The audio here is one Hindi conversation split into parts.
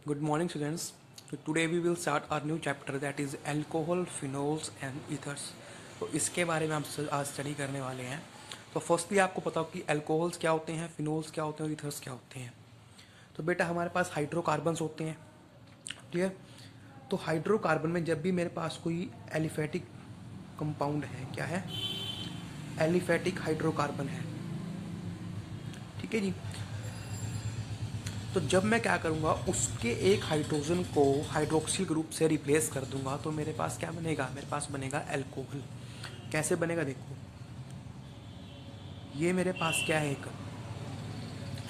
Good morning, students. So today we will start our new chapter, that is alcohol, phenols and ethers. तो इसके बारे में हम आज स्टडी करने वाले हैं. तो फर्स्टली आपको पता हो कि अल्कोहल्स क्या होते हैं, फिनोल्स क्या होते हैं और ईथर्स क्या होते हैं. तो बेटा हमारे पास हाइड्रोकार्बन्स होते हैं. क्लियर. तो हाइड्रोकार्बन में जब भी मेरे पास कोई एलिफेटिक कंपाउंड है, क्या है, एलिफेटिक हाइड्रोकार्बन है, ठीक है जी. तो जब मैं क्या करूँगा, उसके एक हाइड्रोजन को हाइड्रोक्सिल ग्रुप से रिप्लेस कर दूंगा तो मेरे पास क्या बनेगा, मेरे पास बनेगा अल्कोहल. कैसे बनेगा देखो, ये मेरे पास क्या है, एक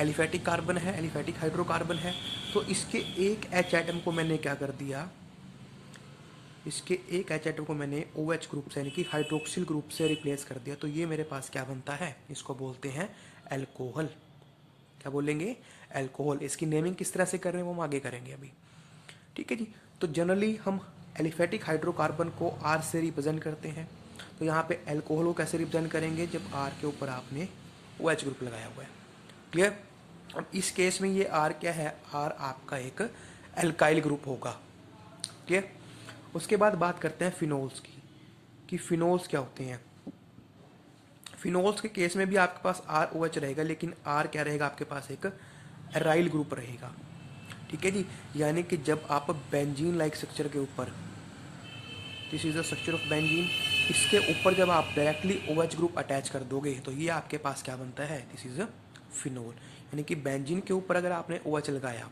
एलिफेटिक कार्बन है, एलिफेटिक हाइड्रोकार्बन है. तो इसके एक एच एटम को मैंने क्या कर दिया, इसके एक एच एटम को मैंने ओ एच ग्रुप से यानी कि हाइड्रोक्सिल ग्रुप से रिप्लेस कर दिया. तो ये मेरे पास क्या बनता है, इसको बोलते हैं अल्कोहल. क्या बोलेंगे, अल्कोहल. इसकी नेमिंग किस तरह से कर रहे हैं वो हम आगे करेंगे अभी, ठीक है जी. तो जनरली हम एलिफेटिक हाइड्रोकार्बन को आर से रिप्रेजेंट करते हैं. तो यहाँ पे अल्कोहल को कैसे रिप्रेजेंट करेंगे, जब आर के ऊपर आपने ओ एच ग्रुप लगाया हुआ है. क्लियर. अब इस केस में ये आर क्या है, आर आपका एक एल्काइल ग्रुप होगा. क्लियर. उसके बाद बात करते हैं फिनोल्स की, कि फिनोल्स क्या होते हैं. फिनोल्स के केस में भी आपके पास आर ओ एच रहेगा, लेकिन आर क्या रहेगा, आपके पास एक एराइल ग्रुप रहेगा. ठीक है जी. यानी कि जब आप बेंजीन लाइक स्ट्रक्चर के ऊपर, this is the structure of benzene, इसके ऊपर जब आप directly O H group attach कर दोगे तो ये आपके पास क्या बनता है, दिस इज अ फिनोल. यानी कि बेंजीन के ऊपर अगर आपने ओ एच लगाया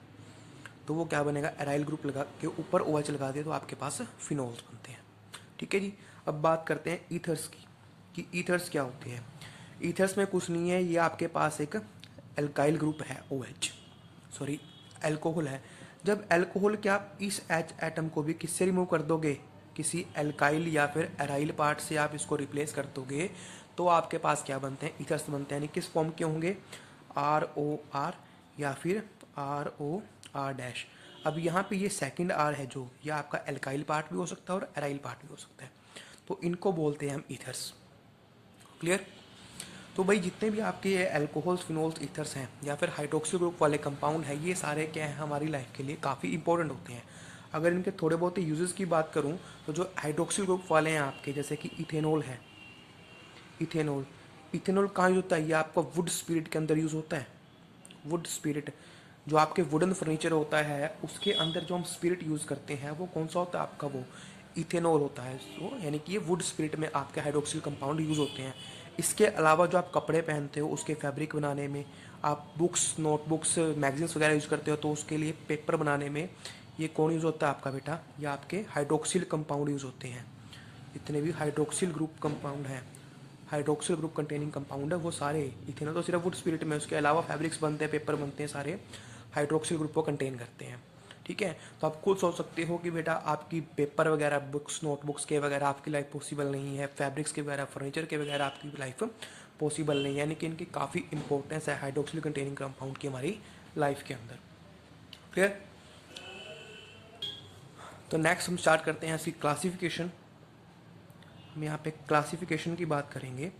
तो वो क्या बनेगा, एराइल ग्रुप लगा के ऊपर ओ एच लगा दिया तो आपके पास फिनोल्स बनते हैं. ठीक है जी. अब बात करते हैं ईथर्स की, कि ईथर्स क्या होते हैं. ईथर्स में कुछ नहीं है, ये आपके पास एक एल्काइल ग्रुप है, ओ एच, सॉरी एल्कोहल है. जब एल्कोहल के आप इस एच एटम को भी किससे रिमूव कर दोगे, किसी एल्काइल या फिर एराइल पार्ट से आप इसको रिप्लेस कर दोगे तो आपके पास क्या बनते हैं, ईथर्स बनते हैं. यानी किस फॉर्म के होंगे, आर ओ आर या फिर आर ओ आर डैश. अब यहाँ पे ये सेकंड आर है जो, ये आपका एल्काइल पार्ट भी हो सकता है और एराइल पार्ट भी हो सकता है. तो इनको बोलते हैं हम ईथर्स. क्लियर. तो भाई जितने भी आपके ये अल्कोहल्स, फिनोल्स, ईथर्स हैं या फिर हाइड्रोक्सिल ग्रुप वाले कंपाउंड हैं, ये सारे क्या हैं, हमारी लाइफ के लिए काफ़ी इंपॉर्टेंट होते हैं. अगर इनके थोड़े बहुत यूजेस की बात करूं तो जो हाइड्रोक्सिल ग्रुप वाले हैं आपके, जैसे कि इथेनॉल है, इथेनॉल, इथेनॉल कहाँ यूज होता है, ये आपका वुड स्पिरिट के अंदर यूज़ होता है. वुड स्पिरिट, जो आपके वुडन फर्नीचर होता है उसके अंदर जो हम स्पिरिट यूज़ करते हैं वो कौन सा होता है आपका, वो इथेनॉल होता है. तो यानी कि ये वुड स्पिरिट में आपके हाइड्रोक्सिल कंपाउंड यूज़ होते हैं. इसके अलावा जो आप कपड़े पहनते हो उसके फैब्रिक बनाने में, आप बुक्स, नोटबुक्स, मैगजीन्स वगैरह यूज़ करते हो तो उसके लिए पेपर बनाने में ये कौन यूज़ होता है आपका बेटा, ये आपके हाइड्रोक्सिल कंपाउंड यूज़ होते हैं. जितने भी हाइड्रोक्सिल ग्रुप कंपाउंड हैं, हाइड्रोक्सिल ग्रुप कंटेनिंग कंपाउंड है वो सारे, इथेनॉल तो सिर्फ वुड स्पिरिट में, उसके अलावा फैब्रिक्स बनते हैं, पेपर बनते हैं, सारे हाइड्रोक्सिल ग्रुप को कंटेन करते हैं. ठीक है. तो आप खुद सोच सकते हो कि बेटा आपकी पेपर वगैरह, बुक्स, नोटबुक्स के वगैरह आपकी लाइफ पॉसिबल नहीं है, फैब्रिक्स के वगैरह, फर्नीचर के वगैरह आपकी लाइफ पॉसिबल नहीं है. यानी कि इनकी काफ़ी इंपॉर्टेंस है हाइड्रोक्सिल कंटेनिंग कंपाउंड की हमारी लाइफ के अंदर. क्लियर. तो नेक्स्ट हम स्टार्ट करते हैं इसकी क्लासिफिकेशन. हम यहाँ पे क्लासिफिकेशन की बात करेंगे.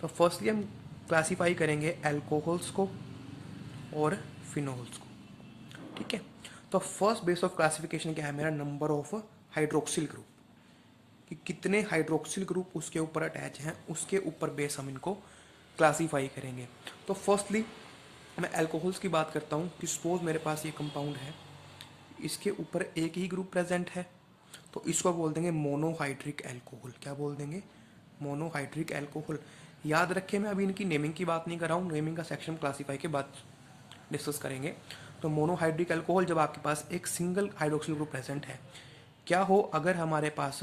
तो फर्स्टली हम क्लासीफाई करेंगे अल्कोहल्स को और फिनोल्स को. ठीक है. तो फर्स्ट बेस ऑफ क्लासिफिकेशन क्या है मेरा, नंबर ऑफ हाइड्रोक्सिल ग्रुप, कि कितने हाइड्रोक्सिल ग्रुप उसके ऊपर अटैच हैं, उसके ऊपर बेस हम इनको क्लासीफाई करेंगे. तो फर्स्टली मैं अल्कोहल्स की बात करता हूँ कि सपोज मेरे पास ये कंपाउंड है, इसके ऊपर एक ही ग्रुप प्रेजेंट है तो इसको बोल देंगे मोनोहाइड्रिक अल्कोहल. क्या बोल देंगे, मोनोहाइड्रिक अल्कोहल. याद रखें मैं अभी इनकी नेमिंग की बात नहीं कर रहा हूँ, नेमिंग का सेक्शन क्लासीफाई के बाद डिस्कस करेंगे. तो मोनोहाइड्रिक अल्कोहल जब आपके पास एक सिंगल हाइड्रोक्सिल ग्रुप प्रेजेंट है. क्या हो अगर हमारे पास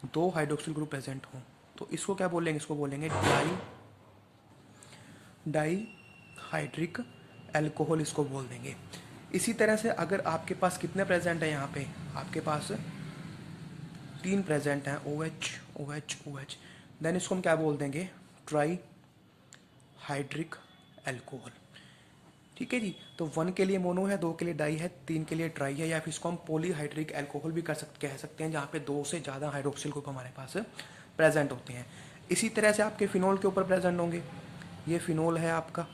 दो हाइड्रोक्सिल ग्रुप प्रेजेंट हो तो इसको क्या बोलेंगे, इसको बोलेंगे डाई हाइड्रिक अल्कोहल, इसको बोल देंगे. इसी तरह से अगर आपके पास कितने प्रेजेंट है, यहाँ पे आपके पास तीन प्रेजेंट हैं, O H O H O H, then इसको हम क्या बोल देंगे, ट्राई हाइड्रिक अल्कोहल. ठीक है जी. तो वन के लिए मोनो है, दो के लिए डाई है, तीन के लिए ट्राई है, या फिर इसको हम पॉलीहाइड्रिक अल्कोहल भी कह सकते हैं, जहाँ पे दो से ज़्यादा हाइड्रोक्सिल ग्रुप हमारे पास प्रेजेंट होते हैं. इसी तरह से आपके फिनोल के ऊपर प्रेजेंट होंगे. ये फिनोल है आपका,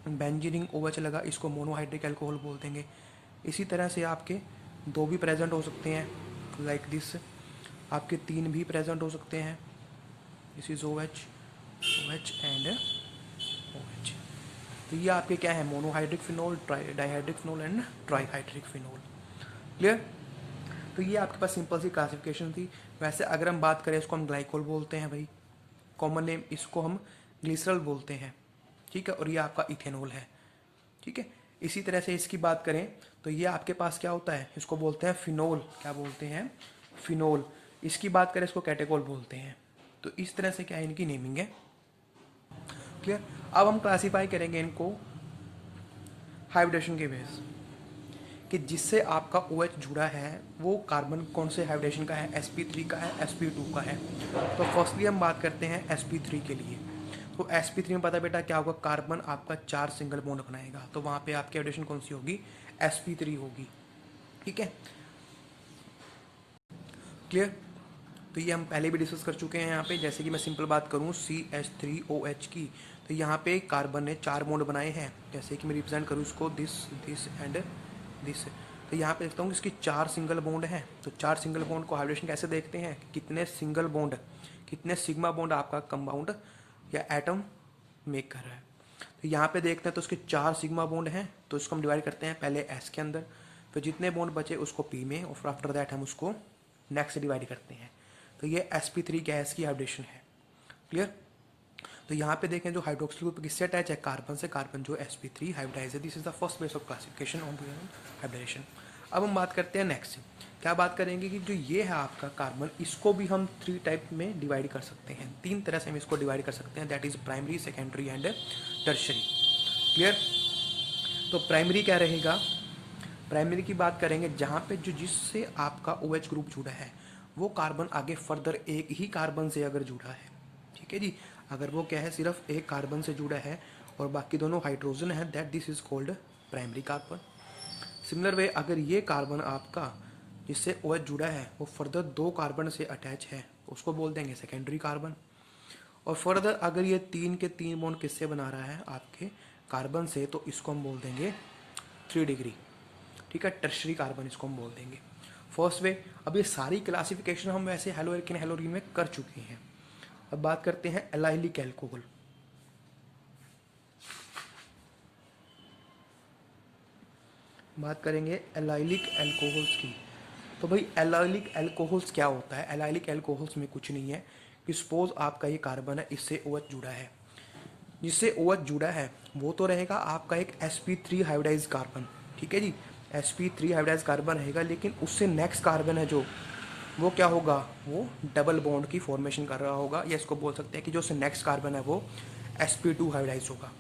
बेंजीनिंग ओ एच लगा, इसको मोनोहाइड्रिक अल्कोहल बोल देंगे. इसी तरह से आपके 2 भी प्रेजेंट हो सकते हैं, लाइक दिस। आपके 3 भी प्रेजेंट हो सकते हैं, this is OH, OH and OH। तो ये आपके क्या है, monohydric phenol, dihydric phenol and trihydric phenol. Clear. तो ये आपके पास सिंपल सी क्लासिफिकेशन थी। वैसे अगर हम बात करें, इसको हम ग्लाइकोल बोलते हैं भाई, कॉमन नेम इसको हम ग्लिसरॉल बोलते हैं, ठीक है। और ये आपका इथेनॉल है, ठीक है। इसी तरह से इसकी बात करें तो ये आपके पास क्या होता है, इसको बोलते हैं फिनोल। क्या बोलते हैं, फिनोल। इसकी बात करें इसको कैटेकोल बोलते हैं। तो इस तरह से क्या है, इनकी नेमिंग है। क्लियर। अब हम क्लासीफाई करेंगे इनको हाइब्रिडेशन के बेस, कि जिससे आपका OH जुड़ा है वो कार्बन कौन से हाइब्रिडेशन का है, sp3 का है, sp2 का है। तो फर्स्टली हम बात करते हैं sp3 के लिए। तो sp3 में पता बेटा क्या होगा, कार्बन आपका 4 सिंगल बॉन्ड बनाएगा, तो वहाँ पे आपकी हाइब्रिडेशन कौन सी होगी, sp3 होगी, ठीक है। क्लियर। तो ये हम पहले भी डिस्कस कर चुके हैं यहाँ पे। जैसे कि मैं सिंपल बात करूँ CH3OH की, तो यहाँ पे कार्बन ने 4 बॉन्ड बनाए हैं। जैसे कि मैं रिप्रेजेंट करूँ इसको दिस एंड दिस, तो यहाँ पे देखता हूँ इसकी 4 सिंगल बॉन्ड हैं। तो 4 सिंगल बॉन्ड को हाइब्रिडेशन कैसे देखते हैं, कितने सिंगल बॉन्ड, कितने सिग्मा बॉन्ड आपका कंपाउंड या एटम मेक कर रहा है। तो यहाँ पे देखते हैं तो उसके 4 सिग्मा बॉन्ड हैं, तो इसको हम डिवाइड करते हैं पहले S के अंदर, फिर जितने बॉन्ड बचे उसको P में, और आफ्टर दैट हम उसको नेक्स्ट से डिवाइड करते हैं। तो ये sp3 गैस की हाइब्रिडेशन है। क्लियर। तो यहाँ पे देखें जो हाइड्रोक्सिल ग्रुप किससे अटैच है, कार्बन से। कार्बन जो sp3 हाइब्रिडाइज है। This is the first base of classification on hybridization. अब हम बात करते हैं नेक्स्ट, क्या बात करेंगे कि जो ये है आपका कार्बन, इसको भी हम 3 टाइप में डिवाइड कर सकते हैं। 3 तरह से हम इसको डिवाइड कर सकते हैं, that is primary, secondary and tertiary. Clear. तो प्राइमरी क्या रहेगा, प्राइमरी की बात करेंगे जहाँ पे जो जिससे आपका OH ग्रुप जुड़ा है वो कार्बन आगे फर्दर एक ही कार्बन से अगर जुड़ा है, ठीक है जी। अगर वो क्या है, सिर्फ एक कार्बन से जुड़ा है और बाकी दोनों हाइड्रोजन है, that this is called primary carbon. Similar way अगर ये कार्बन आपका जिससे OH जुड़ा है वो फर्दर 2 कार्बन से अटैच है, उसको बोल देंगे सेकेंडरी कार्बन। और फर्दर अगर ये 3 के 3 बॉन्ड किससे बना रहा है, आपके कार्बन से, तो इसको हम बोल देंगे 3 डिग्री, ठीक है। टर्शरी कार्बन इसको हम बोल देंगे। First way. अब ये सारी क्लासिफिकेशन हम वैसे हेलोएल्केन हेलोरीन में कर चुके हैं। अब बात करते हैं एलाइलिक एल्कोहल। बात करेंगे एलाइलिक एल्कोहल्स की। तो भाई एलाइलिक एल्कोहल्स क्या होता है, एलाइलिक एल्कोहल्स में कुछ नहीं है कि सपोज आपका ये कार्बन है, इससे OH जुड़ा है, जिससे OH जुड़ा है वो तो रहेगा आपका एक sp3 हाइब्रिडाइज कार्बन, ठीक है जी। sp3 हाइब्रिडाइज कार्बन रहेगा, लेकिन उससे नेक्स्ट कार्बन है जो, वो क्या होगा, वो डबल बॉन्ड की फॉर्मेशन कर रहा होगा, या इसको बोल सकते हैं कि जो उससे नेक्स्ट कार्बन है वो sp2 हाइब्रिडाइज होगा।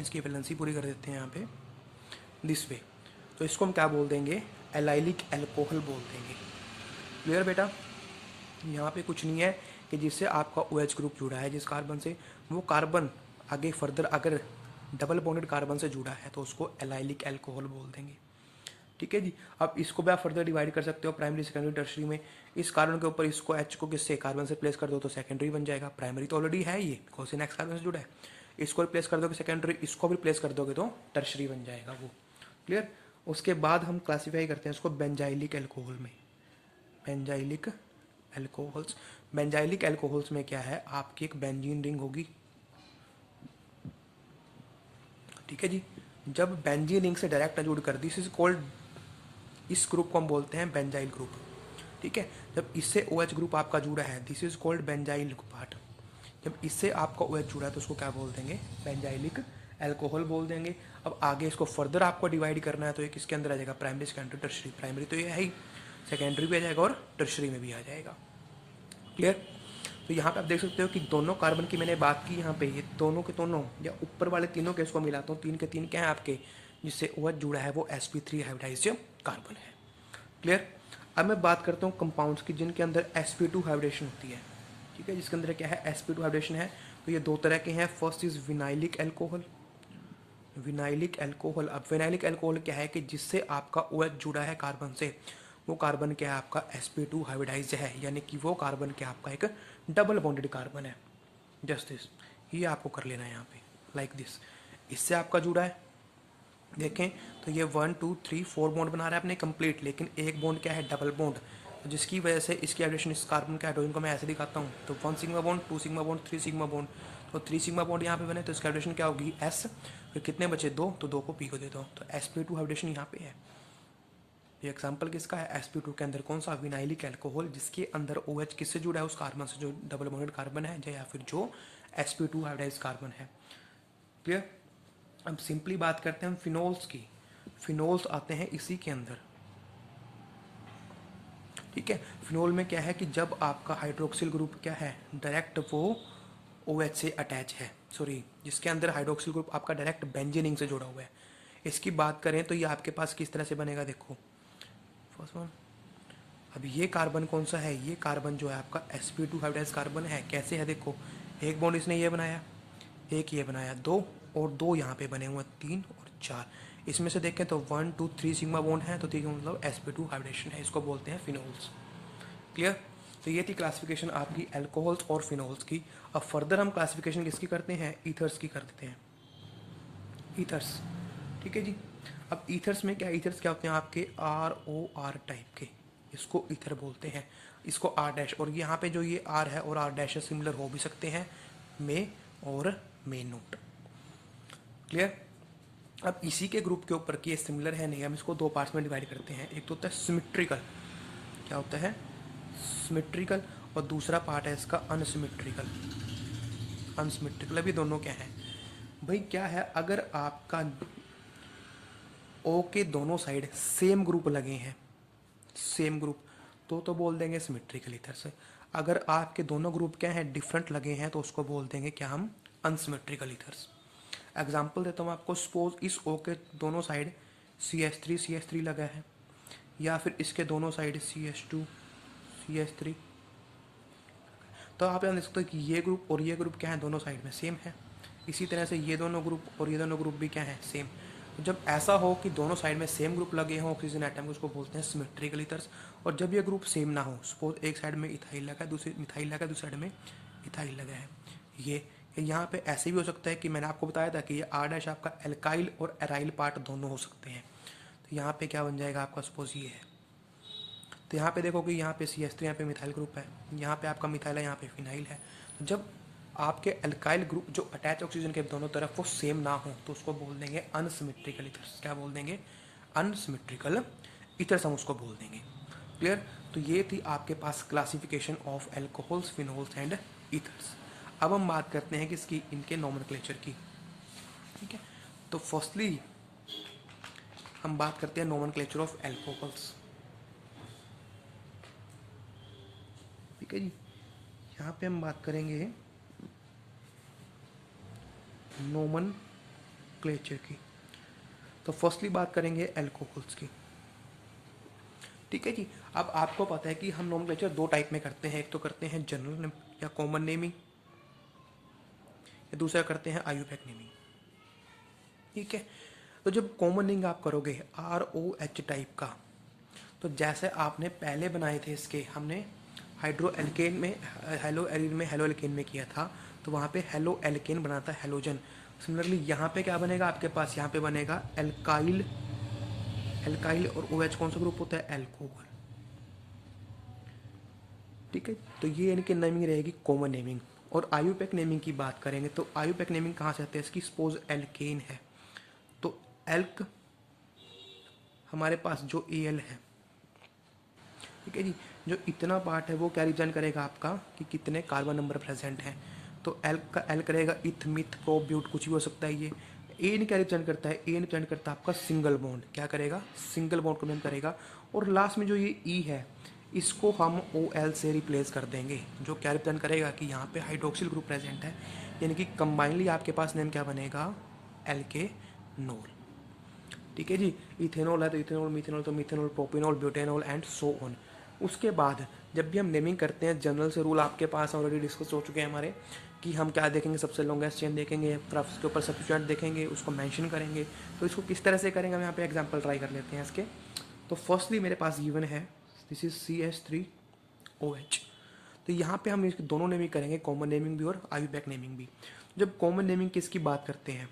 इसकी वैलेंसी पूरी कर देते हैं यहाँ पे दिस वे। तो इसको हम क्या बोल देंगे, एलाइलिक एल्कोहल बोल देंगे। क्लियर बेटा। यहाँ पे कुछ नहीं है कि जिससे आपका OH ग्रुप जुड़ा है जिस कार्बन से, वो कार्बन आगे फर्दर अगर डबल बॉन्डेड कार्बन से जुड़ा है तो उसको एलाइलिक एल्कोहल बोल देंगे, ठीक है जी। अब इसको भी आप फर्दर डिवाइड कर सकते हो प्राइमरी, सेकेंडरी, टर्शरी में। इस कार्बन के ऊपर इसको H को किससे, कार्बन से प्लेस कर दो तो सेकेंडरी बन जाएगा। प्राइमरी तो ऑलरेडी है ये, कौन से नेक्स्ट कार्बन से जुड़ा है, इसको रिप्लेस कर दोगे सेकेंडरी, इसको भी रिप्लेस कर दोगे तो टर्शरी बन जाएगा वो। क्लियर। उसके बाद हम क्लासीफाई करते हैं इसको बेंजाइलिक एल्कोहल में। बेंजाइलिक एल्कोहल्स, बेंजाइलिक एल्कोहल्स में क्या है, आपकी एक बेंजीन रिंग होगी, ठीक है जी। जब बेंजीन रिंग से डायरेक्ट अजूड कर, दिस इज कॉल्ड, इस ग्रुप को हम बोलते हैं बेंजाइल ग्रुप, ठीक है। जब इससे OH ग्रुप आपका जुड़ा है, this is called benzyl part. जब इससे आपका OH जुड़ा है तो उसको क्या बोल देंगे, बेंजाइलिक एल्कोहल बोल देंगे। अब आगे इसको फर्दर आपको डिवाइड करना है तो ये किसके अंदर आ जाएगा, प्राइमरी, सेकेंडरी, टर्शरी। प्राइमरी तो ये है ही, सेकेंडरी भी आ जाएगा और टर्शरी में भी आ जाएगा। क्लियर। तो यहाँ पे आप देख सकते हो कि दोनों कार्बन की मैंने बात की, यहाँ पे ये दोनों के दोनों या ऊपर वाले तीनों केस को मिलाता हूँ, 3 के 3 क्या है आपके, जिससे OH जुड़ा है वो sp3 हाइब्रिडाइज्ड कार्बन है। क्लियर। अब मैं बात करता हूँ कंपाउंड्स की जिनके अंदर sp2 हाइब्रिडेशन होती है, ठीक है। जिसके अंदर क्या है, sp2 हाइब्रिडेशन है। तो ये 2 तरह के हैं। First is vinylic alcohol. Vinylic alcohol, अब विनाइलिक एल्कोहल क्या है कि जिससे आपका OH जुड़ा है कार्बन से, वो कार्बन क्या है आपका sp2 हाइब्रिडाइज्ड है, यानी कि वो कार्बन क्या आपका एक डबल बॉन्डेड कार्बन है। जस्ट दिस, ये आपको कर लेना है यहाँ पे, लाइक दिस। इससे आपका जुड़ा है, देखें तो तो ये 1 2 3 4 बॉन्ड बना रहा है अपने कंप्लीट, लेकिन एक बॉन्ड क्या है, डबल बॉन्ड, तो जिसकी वजह से इसकी हाइड्रोजन इस कार्बन के हाइड्रोजन को मैं ऐसे दिखाता हूँ, तो 1 sigma bond, 2 sigma bond, 3 sigma bond, तो 3 सिग्मा बॉन्ड यहाँ पे बने, तो इसकी हाइड्रोजन क्या होगी, S, फिर कितने बचे, 2, तो 2 को P को देता हूँ, तो sp2 हाइड्रोजन यहाँ पे है। ये एग्जाम्पल किसका है, sp2 के अंदर कौन सा, विनाइलिक एल्कोहल, जिसके अंदर OH किससे जुड़ा है, उस कार्बन से जो डबल बॉन्डेड कार्बन है, या फिर जो sp2 हाइब्रिडाइज्ड कार्बन है। क्लियर। अब सिंपली बात करते हैं हम फिनोल्स की। फिनोल्स आते हैं इसी के अंदर, ठीक है। फिनोल में क्या है कि जब आपका हाइड्रोक्सिल ग्रुप क्या है, डायरेक्ट वो OH से अटैच है, सॉरी, जिसके अंदर हाइड्रोक्सिल ग्रुप आपका डायरेक्ट बेंजीनिंग से जुड़ा हुआ है। इसकी बात करें तो ये आपके पास किस तरह से बनेगा, देखो फर्स्ट वन। अब ये कार्बन कौन सा है, ये कार्बन जो है आपका sp2 हाइब्रिडाइज्ड कार्बन है। कैसे है, देखो, एक बॉन्ड इसने ये बनाया, एक ये बनाया, 2 और 2 यहाँ पे बने हुए, 3 और 4। इसमें से देखें तो 1 2 3 सिग्मा बॉन्ड है, तो 3 का मतलब sp2 हाइब्रिडेशन है, इसको बोलते हैं फिनोल्स। क्लियर। तो ये थी क्लासिफिकेशन आपकी एल्कोहल्स और फिनोल्स की। अब फर्दर हम क्लासिफिकेशन किसकी करते हैं, ईथर्स की कर देते हैं, ईथर्स, ठीक है जी। अब ईथर्स में क्या, ईथर्स क्या होते हैं आपके ROR टाइप के, इसको ईथर बोलते हैं, इसको R डैश, और यहाँ पे जो ये R है और R डैश सिमिलर हो भी सकते हैं मे और मे नोट। क्लियर। अब इसी के ग्रुप के ऊपर कि ये सिमिलर है नहीं, हम इसको दो पार्ट्स में डिवाइड करते हैं। एक तो होता है सिमेट्रिकल, क्या होता है, सिमेट्रिकल, और दूसरा पार्ट है इसका अनसिमेट्रिकल। अनसिमेट्रिकल, अभी दोनों क्या है भाई, क्या है, अगर आपका O के दोनों साइड सेम ग्रुप लगे हैं, सेम ग्रुप, तो बोल देंगे सिमेट्रिकल ईथर से। अगर आपके दोनों ग्रुप क्या हैं, डिफरेंट लगे हैं, तो उसको बोल देंगे क्या हम, अनसिमेट्रिकल ईथर्स। एग्जाम्पल देता हूँ आपको, सपोज इस O के दोनों साइड CH3 लगा है, या फिर इसके दोनों साइड CH2 CH3, तो आप यहाँ देख सकते हो कि ये ग्रुप और ये ग्रुप क्या है, दोनों साइड में सेम है। इसी तरह से ये दोनों ग्रुप और ये दोनों ग्रुप भी क्या है, सेम। तो जब ऐसा हो कि दोनों साइड में सेम ग्रुप लगे हों ऑक्सीजन एटम को, उसको बोलते हैं सिमेट्रिकल ईथर्स। और जब ये ग्रुप सेम ना हो, सपोज एक साइड में इथाइल लगा है, दूसरी मिथाइल लगा है, दूसरी साइड में इथाइल लगा है, ये यहाँ पे ऐसे भी हो सकता है कि मैंने आपको बताया था कि ये R डैश आपका एल्काइल और एराइल पार्ट दोनों हो सकते हैं। तो यहाँ पे क्या बन जाएगा आपका, सपोज ये है, तो यहाँ पे देखो कि यहाँ पे CH3, यहाँ पे मिथाइल ग्रुप है, यहाँ पे आपका मिथाइल है, यहाँ पे फिनाइल है। तो जब आपके एल्काइल ग्रुप जो अटैच ऑक्सीजन के दोनों तरफ वो सेम ना हो, तो उसको बोल देंगे अनसिमेट्रिकल ईथर्स। क्या बोल देंगे, अनसिमेट्रिकल ईथर्स हम उसको बोल देंगे। क्लियर। तो ये थी आपके पास classification of alcohols, phenols and ethers. अब हम बात करते हैं किसकी, इनके नॉमेनक्लेचर की, ठीक है। तो फर्स्टली हम बात करते हैं नॉमेनक्लेचर ऑफ एल्कोहल्स, ठीक है जी। यहाँ पे हम बात करेंगे नोमेनक्लेचर की। तो फर्स्टली बात करेंगे एल्कोहल्स की, ठीक है जी। अब आपको पता है कि हम नोमेनक्लेचर दो टाइप में करते हैं, एक तो करते हैं जनरल या कॉमन नेमिंग, या दूसरा करते हैं आयुपैक नेमिंग, ठीक है। तो जब कॉमन नेमिंग आप करोगे ROH टाइप का, तो जैसे आपने पहले बनाए थे इसके, हमने हाइड्रो एल्केन में, हेलो एरिन में, हेलो एल्केन में किया था, तो वहाँ पे हेलो एल्केन बना था, हेलोजन। सिमिलरली यहाँ पे क्या बनेगा आपके पास, यहाँ पे बनेगा एल्काइल, एल्काइल और OH कौन सा ग्रुप होता है, एल्कोहल, ठीक है। तो ये इनकी नेमिंग रहेगी कॉमन नेमिंग। और आयुपैक नेमिंग की बात करेंगे तो आयुपैक नेमिंग कहाँ से आती है इसकी, सपोज एल्केन है, तो एल्क हमारे पास जो Al है, ठीक है जी, जो इतना पार्ट है वो क्या रिप्रेजेंट करेगा आपका कि कितने कार्बन नंबर प्रेजेंट हैं। तो एल्क का एल करेगा इथ मिथ प्रो ब्यूट, कुछ भी हो सकता है। ये एन क्या रिप्रेजेंट करता है, एन रिप्रेजेंट करता है आपका सिंगल बॉन्ड, क्या करेगा, सिंगल बॉन्ड को मेन करेगा। और लास्ट में जो ये ई है, इसको हम OL से रिप्लेस कर देंगे, जो क्या रिप्रेजेंट करेगा कि यहाँ पे हाइड्रोक्सिल ग्रुप प्रेजेंट है, यानी कि कंबाइनली आपके पास नेम क्या बनेगा, एल्केनोल, ठीक है जी। इथेनॉल है तो इथेनॉल, मिथेनॉल तो methanol, propanol, butanol and so on. उसके बाद जब भी हम नेमिंग करते हैं, जनरल से रूल आपके पास ऑलरेडी डिस्कस हो चुके हैं हमारे, कि हम क्या देखेंगे, सबसे लॉन्गेस्ट चेन देखेंगे, फिर उसके ऊपर सब्स्टिट्यूएंट देखेंगे, उसको मेंशन करेंगे। तो इसको किस तरह से करेंगे, हम यहाँ पे एग्जांपल ट्राई कर लेते हैं इसके। तो फर्स्टली मेरे पास गिवन है, दिस इज CH3OH। तो यहाँ पे हम इसके दोनों नेमिंग करेंगे, कॉमन नेमिंग भी और आयुपैक नेमिंग भी। जब कॉमन नेमिंग किसकी बात करते हैं,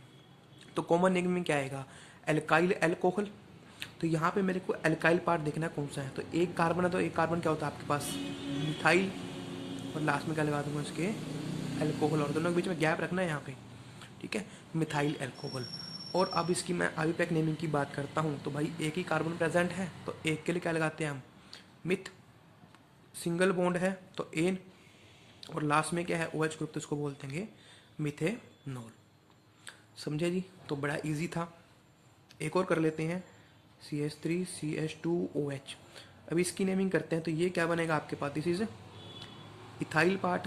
तो कॉमन नेमिंग में क्या आएगा, एल्काइल एल्कोहल। तो यहाँ पे मेरे को एल्काइल पार्ट देखना है कौन सा है। तो एक कार्बन है, तो एक कार्बन क्या होता है आपके पास, मिथाइल, और लास्ट में क्या लगा दूंगा इसके, एल्कोहल, और दोनों के बीच में गैप रखना है यहाँ पे, ठीक है, मिथाइल एल्कोहल। और अब इसकी मैं आईयूपैक नेमिंग की बात करता हूँ, तो भाई एक ही कार्बन प्रेजेंट है, तो एक के लिए क्या लगाते हैं हम, मिथ, सिंगल बॉन्ड है तो एन, और लास्ट में क्या है OH ग्रुप, तो इसको बोलते हैं मिथेनॉल। समझे जी। तो बड़ा इजी था। एक और कर लेते हैं, CH3CH2OH। अब इसकी नेमिंग करते हैं, तो ये क्या बनेगा आपके पास, this is ethyl part,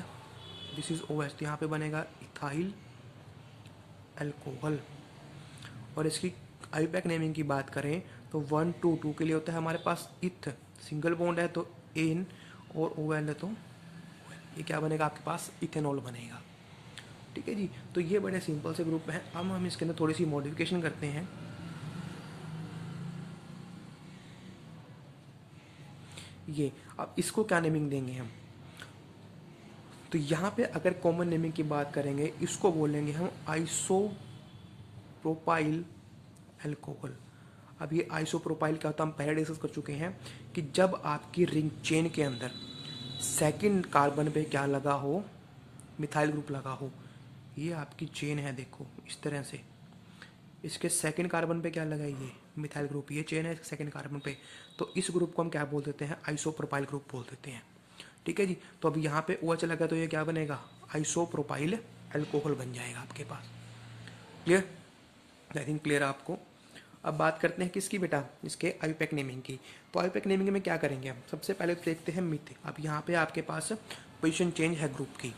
this is OH, तो यहाँ पे बनेगा इथाइल एल्कोहल। और इसकी आईयूपैक नेमिंग की बात करें तो 1 2 2 के लिए होता है हमारे पास इथ, सिंगल बॉन्ड है तो एन, और OL है तो ये क्या बनेगा आपके पास, इथेनॉल बनेगा। ठीक है जी। तो ये बड़े सिंपल से ग्रुप हैं। अब हम इसके अंदर थोड़ी सी मॉडिफिकेशन करते हैं। ये अब इसको क्या नेमिंग देंगे हम, तो यहाँ पे अगर कॉमन नेमिंग की बात करेंगे, इसको बोलेंगे हम आइसोप्रोपाइल एल्कोहल। अब ये आइसोप्रोपाइल क्या होता है हम पहले डिस्कस कर चुके हैं, कि जब आपकी रिंग चेन के अंदर सेकंड कार्बन पे क्या लगा हो, मिथाइल ग्रुप लगा हो। ये आपकी चेन है, देखो इस तरह से, इसके सेकंड कार्बन पे क्या लगा है, ये मिथाइल ग्रुप, ये चेन है सेकंड कार्बन पे, तो इस ग्रुप को हम क्या बोल देते हैं, आइसोप्रोपाइल ग्रुप बोल देते हैं। ठीक है जी। तो अभी यहाँ पे OH लगा तो ये क्या बनेगा, आइसोप्रोपाइल एल्कोहल बन जाएगा आपके पास। क्लियर, आई थिंक क्लियर आपको। अब बात करते हैं किसकी बेटा, इसके आईयूपैक नेमिंग की। तो आईयूपैक नेमिंग में क्या करेंगे हम, सबसे पहले तो देखते हैं मिथ। अब यहाँ पे आपके पास पोजीशन चेंज है, ग्रुप की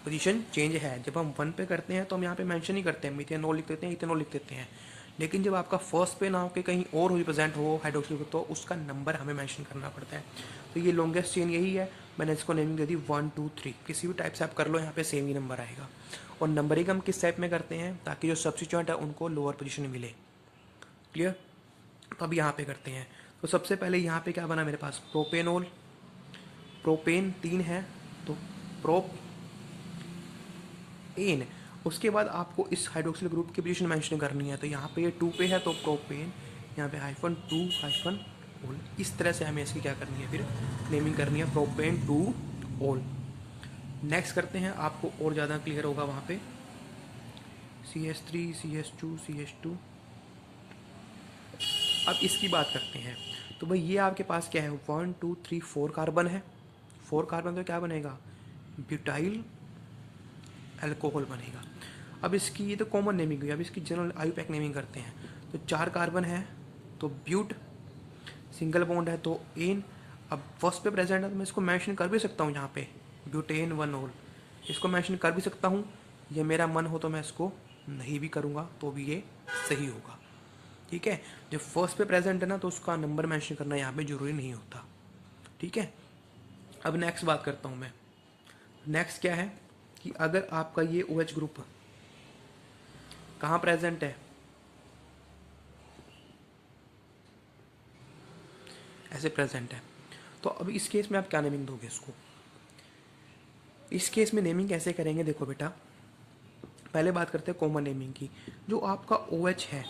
पोजीशन चेंज है। जब हम 1 पे करते हैं तो हम यहाँ पे मेंशन ही करते हैं, मिथेनॉल लिख देते हैं, इथेनॉल लिख देते हैं। लेकिन जब आपका फर्स्ट पे ना हो के कहीं और रिप्रेजेंट हो हाइड्रोक्सी ग्रुप, तो उसका नंबर हमें मेंशन करना पड़ता है। तो ये लॉन्गेस्ट चेन यही है, मैंने इसको नेमिंग दे दी 1 2 3। किसी भी टाइप से आप कर लो, यहाँ पे सेम ही नंबर आएगा। और नंबरिंग हम किस टाइप में करते हैं, ताकि जो सब्स्टिट्यूएंट है उनको लोअर पोजीशन मिले। क्लियर। तो अब यहाँ पे करते हैं। तो सबसे पहले यहाँ पे क्या बना मेरे पास, प्रोपेनॉल, प्रोपेन 3 है तो प्रोप एन। उसके बाद आपको इस हाइड्रोक्सिल ग्रुप की पोजीशन मेंशन करनी है। तो यहाँ पे ये 2 पे है तो प्रोपेन, यहाँ पे -2 -ओल। इस तरह से हमें इसकी क्या करनी है, फिर नेमिंग करनी है, प्रोपेन 2 ओल। नेक्स्ट करते हैं, आपको और ज़्यादा क्लियर होगा वहाँ पे, CH3 CH2 CH2। अब इसकी बात करते हैं। तो भाई ये आपके पास क्या है, 1 2 3 4 कार्बन है। 4 कार्बन तो क्या बनेगा, ब्यूटाइल एल्कोहल बनेगा। अब इसकी ये तो कॉमन नेमिंग हुई, अब इसकी जनरल आईयूपैक नेमिंग करते हैं। तो 4 कार्बन है तो ब्यूट, सिंगल बॉन्ड है तो एन। अब फर्स्ट पे प्रेजेंट है तो मैं इसको मेंशन कर भी सकता हूँ, यहाँ पे ब्यूटेन 1 ओल, इसको मेंशन कर भी सकता हूँ। ये मेरा मन हो तो मैं इसको नहीं भी करूँगा तो भी ये सही होगा। ठीक है। जब फर्स्ट पे प्रेजेंट है ना, तो उसका नंबर मेंशन करना यहाँ पे जरूरी नहीं होता। ठीक है। अब नेक्स्ट बात करता हूँ मैं। नेक्स्ट क्या है कि अगर आपका ये OH ग्रुप कहाँ प्रेजेंट है, ऐसे प्रेजेंट है, तो अब इस केस में आप क्या नेमिंग दोगे इसको। इस केस में नेमिंग कैसे करेंगे, देखो बेटा, पहले बात करते हैं कॉमन नेमिंग की। जो आपका OH है,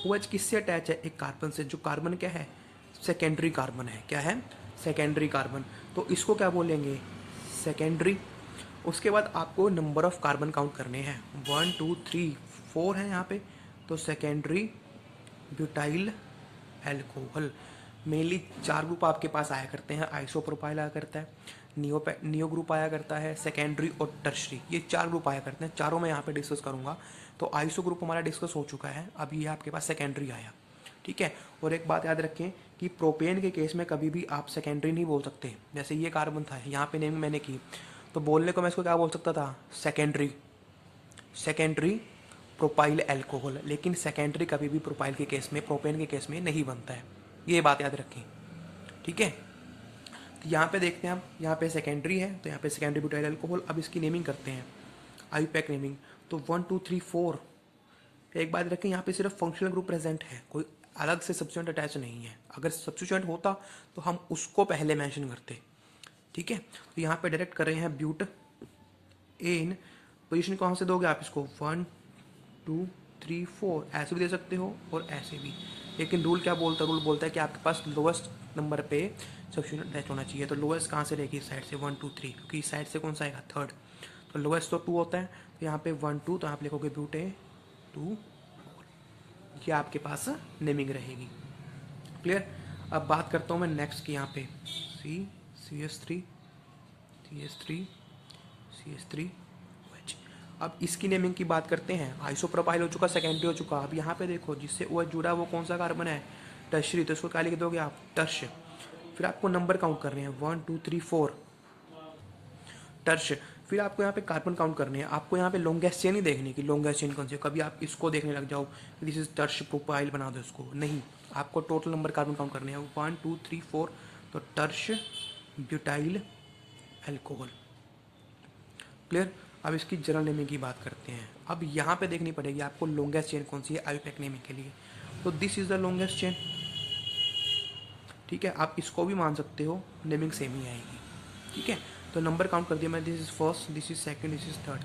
OH किससे अटैच है, एक कार्बन से। जो कार्बन क्या है, सेकेंडरी कार्बन है। क्या है, सेकेंडरी कार्बन। तो इसको क्या बोलेंगे, सेकेंडरी। उसके बाद आपको नंबर ऑफ कार्बन काउंट करने हैं, 1 2 3 4 है यहाँ पे, तो secondary butyl alcohol. Mainly 4 group आपके पास आया करते हैं, आइसोप्रोपाइल आया करता है, नियो ग्रुप आया करता है, सेकेंडरी और टर्शरी, ये 4 ग्रुप आया करते हैं। चारों मैं यहाँ पे डिस्कस करूँगा। तो आइसो ग्रुप हमारा डिस्कस हो चुका है, अब ये आपके पास सेकेंडरी आया। ठीक है। और एक बात याद रखें कि प्रोपेन के केस में कभी भी आप सेकेंडरी नहीं बोल सकते। जैसे ये कार्बन था, यहाँ पे नेम मैंने की, तो बोलने को मैं इसको क्या बोल सकता था, सेकेंडरी, सेकेंडरी प्रोपाइल एल्कोहल। लेकिन सेकेंडरी कभी भी प्रोपाइल के केस में, प्रोपेन के केस में नहीं बनता है, ये बात याद रखें। ठीक है। तो यहाँ पे देखते हैं हम, यहाँ पे सेकेंडरी है तो यहाँ पे सेकेंडरी ब्यूटाइल अल्कोहल। अब इसकी नेमिंग करते हैं, आईयूपैक नेमिंग। तो 1 2 3 4, एक बात रखें, यहाँ पे सिर्फ फंक्शनल ग्रुप प्रेजेंट है, कोई अलग से सब्स्टिट्यूएंट अटैच नहीं है। अगर सब्स्टिट्यूएंट होता तो हम उसको पहले मेंशन करते। ठीक है। तो यहाँ पे डायरेक्ट कर रहे हैं ब्यूट एन। पोजीशन कहाँ से दोगे आप इसको, 1 2 3 4 ऐसे भी दे सकते हो और ऐसे भी। लेकिन रूल क्या बोलता है, रूल बोलता है कि आपके पास लोवेस्ट नंबर पे सब्स्टिट्यूशन अटैच होना चाहिए। तो लोवेस्ट कहाँ से रहेगी, इस साइड से 1 2 3, क्योंकि इस साइड से कौन सा आएगा, थर्ड। तो लोवेस्ट तो 2 होता है, तो यहाँ पे 1 2, तो आप लिखोगे ब्यूटे 2, ये आपके पास नेमिंग रहेगी। क्लियर। अब बात करता हूँ मैं नेक्स्ट की, यहाँ पे CH3 CH3 OH। अब इसकी नेमिंग की बात करते हैं। आइसोप्रोपाइल हो चुका, सेकेंडरी हो चुका। अब यहाँ पे देखो जिससे OH जुड़ा है वो कौन सा कार्बन है, टर्शरी। तो इसको क्या लिख दोगे आप, टर्श। फिर आपको नंबर काउंट करने हैं 1 2 3 4 टर्श। फिर आपको यहाँ पे कार्बन काउंट करने हैं। आपको यहाँ पे लॉन्गेस्ट चेन नहीं देखने की, लॉन्गेस्ट चेन कौन सी है। कभी आप इसको देखने लग जाओ, दिस इज टर्श प्रोपाइल बना दो इसको, नहीं। आपको टोटल नंबर कार्बन काउंट करने हैं 1 2 3 4। तो टर्श ब्यूटाइल एल्कोहल। क्लियर। अब इसकी जनरल नेमिंग की बात करते हैं। अब यहाँ पे देखनी पड़ेगी आपको लॉन्गेस्ट चेन कौन सी है आईयूपैक नेमिंग के लिए। तो this is the longest chain, ठीक है। आप इसको भी मान सकते हो, नेमिंग सेम ही आएगी, ठीक है। तो नंबर काउंट कर दिया मैं, this is first, this is second, this is third.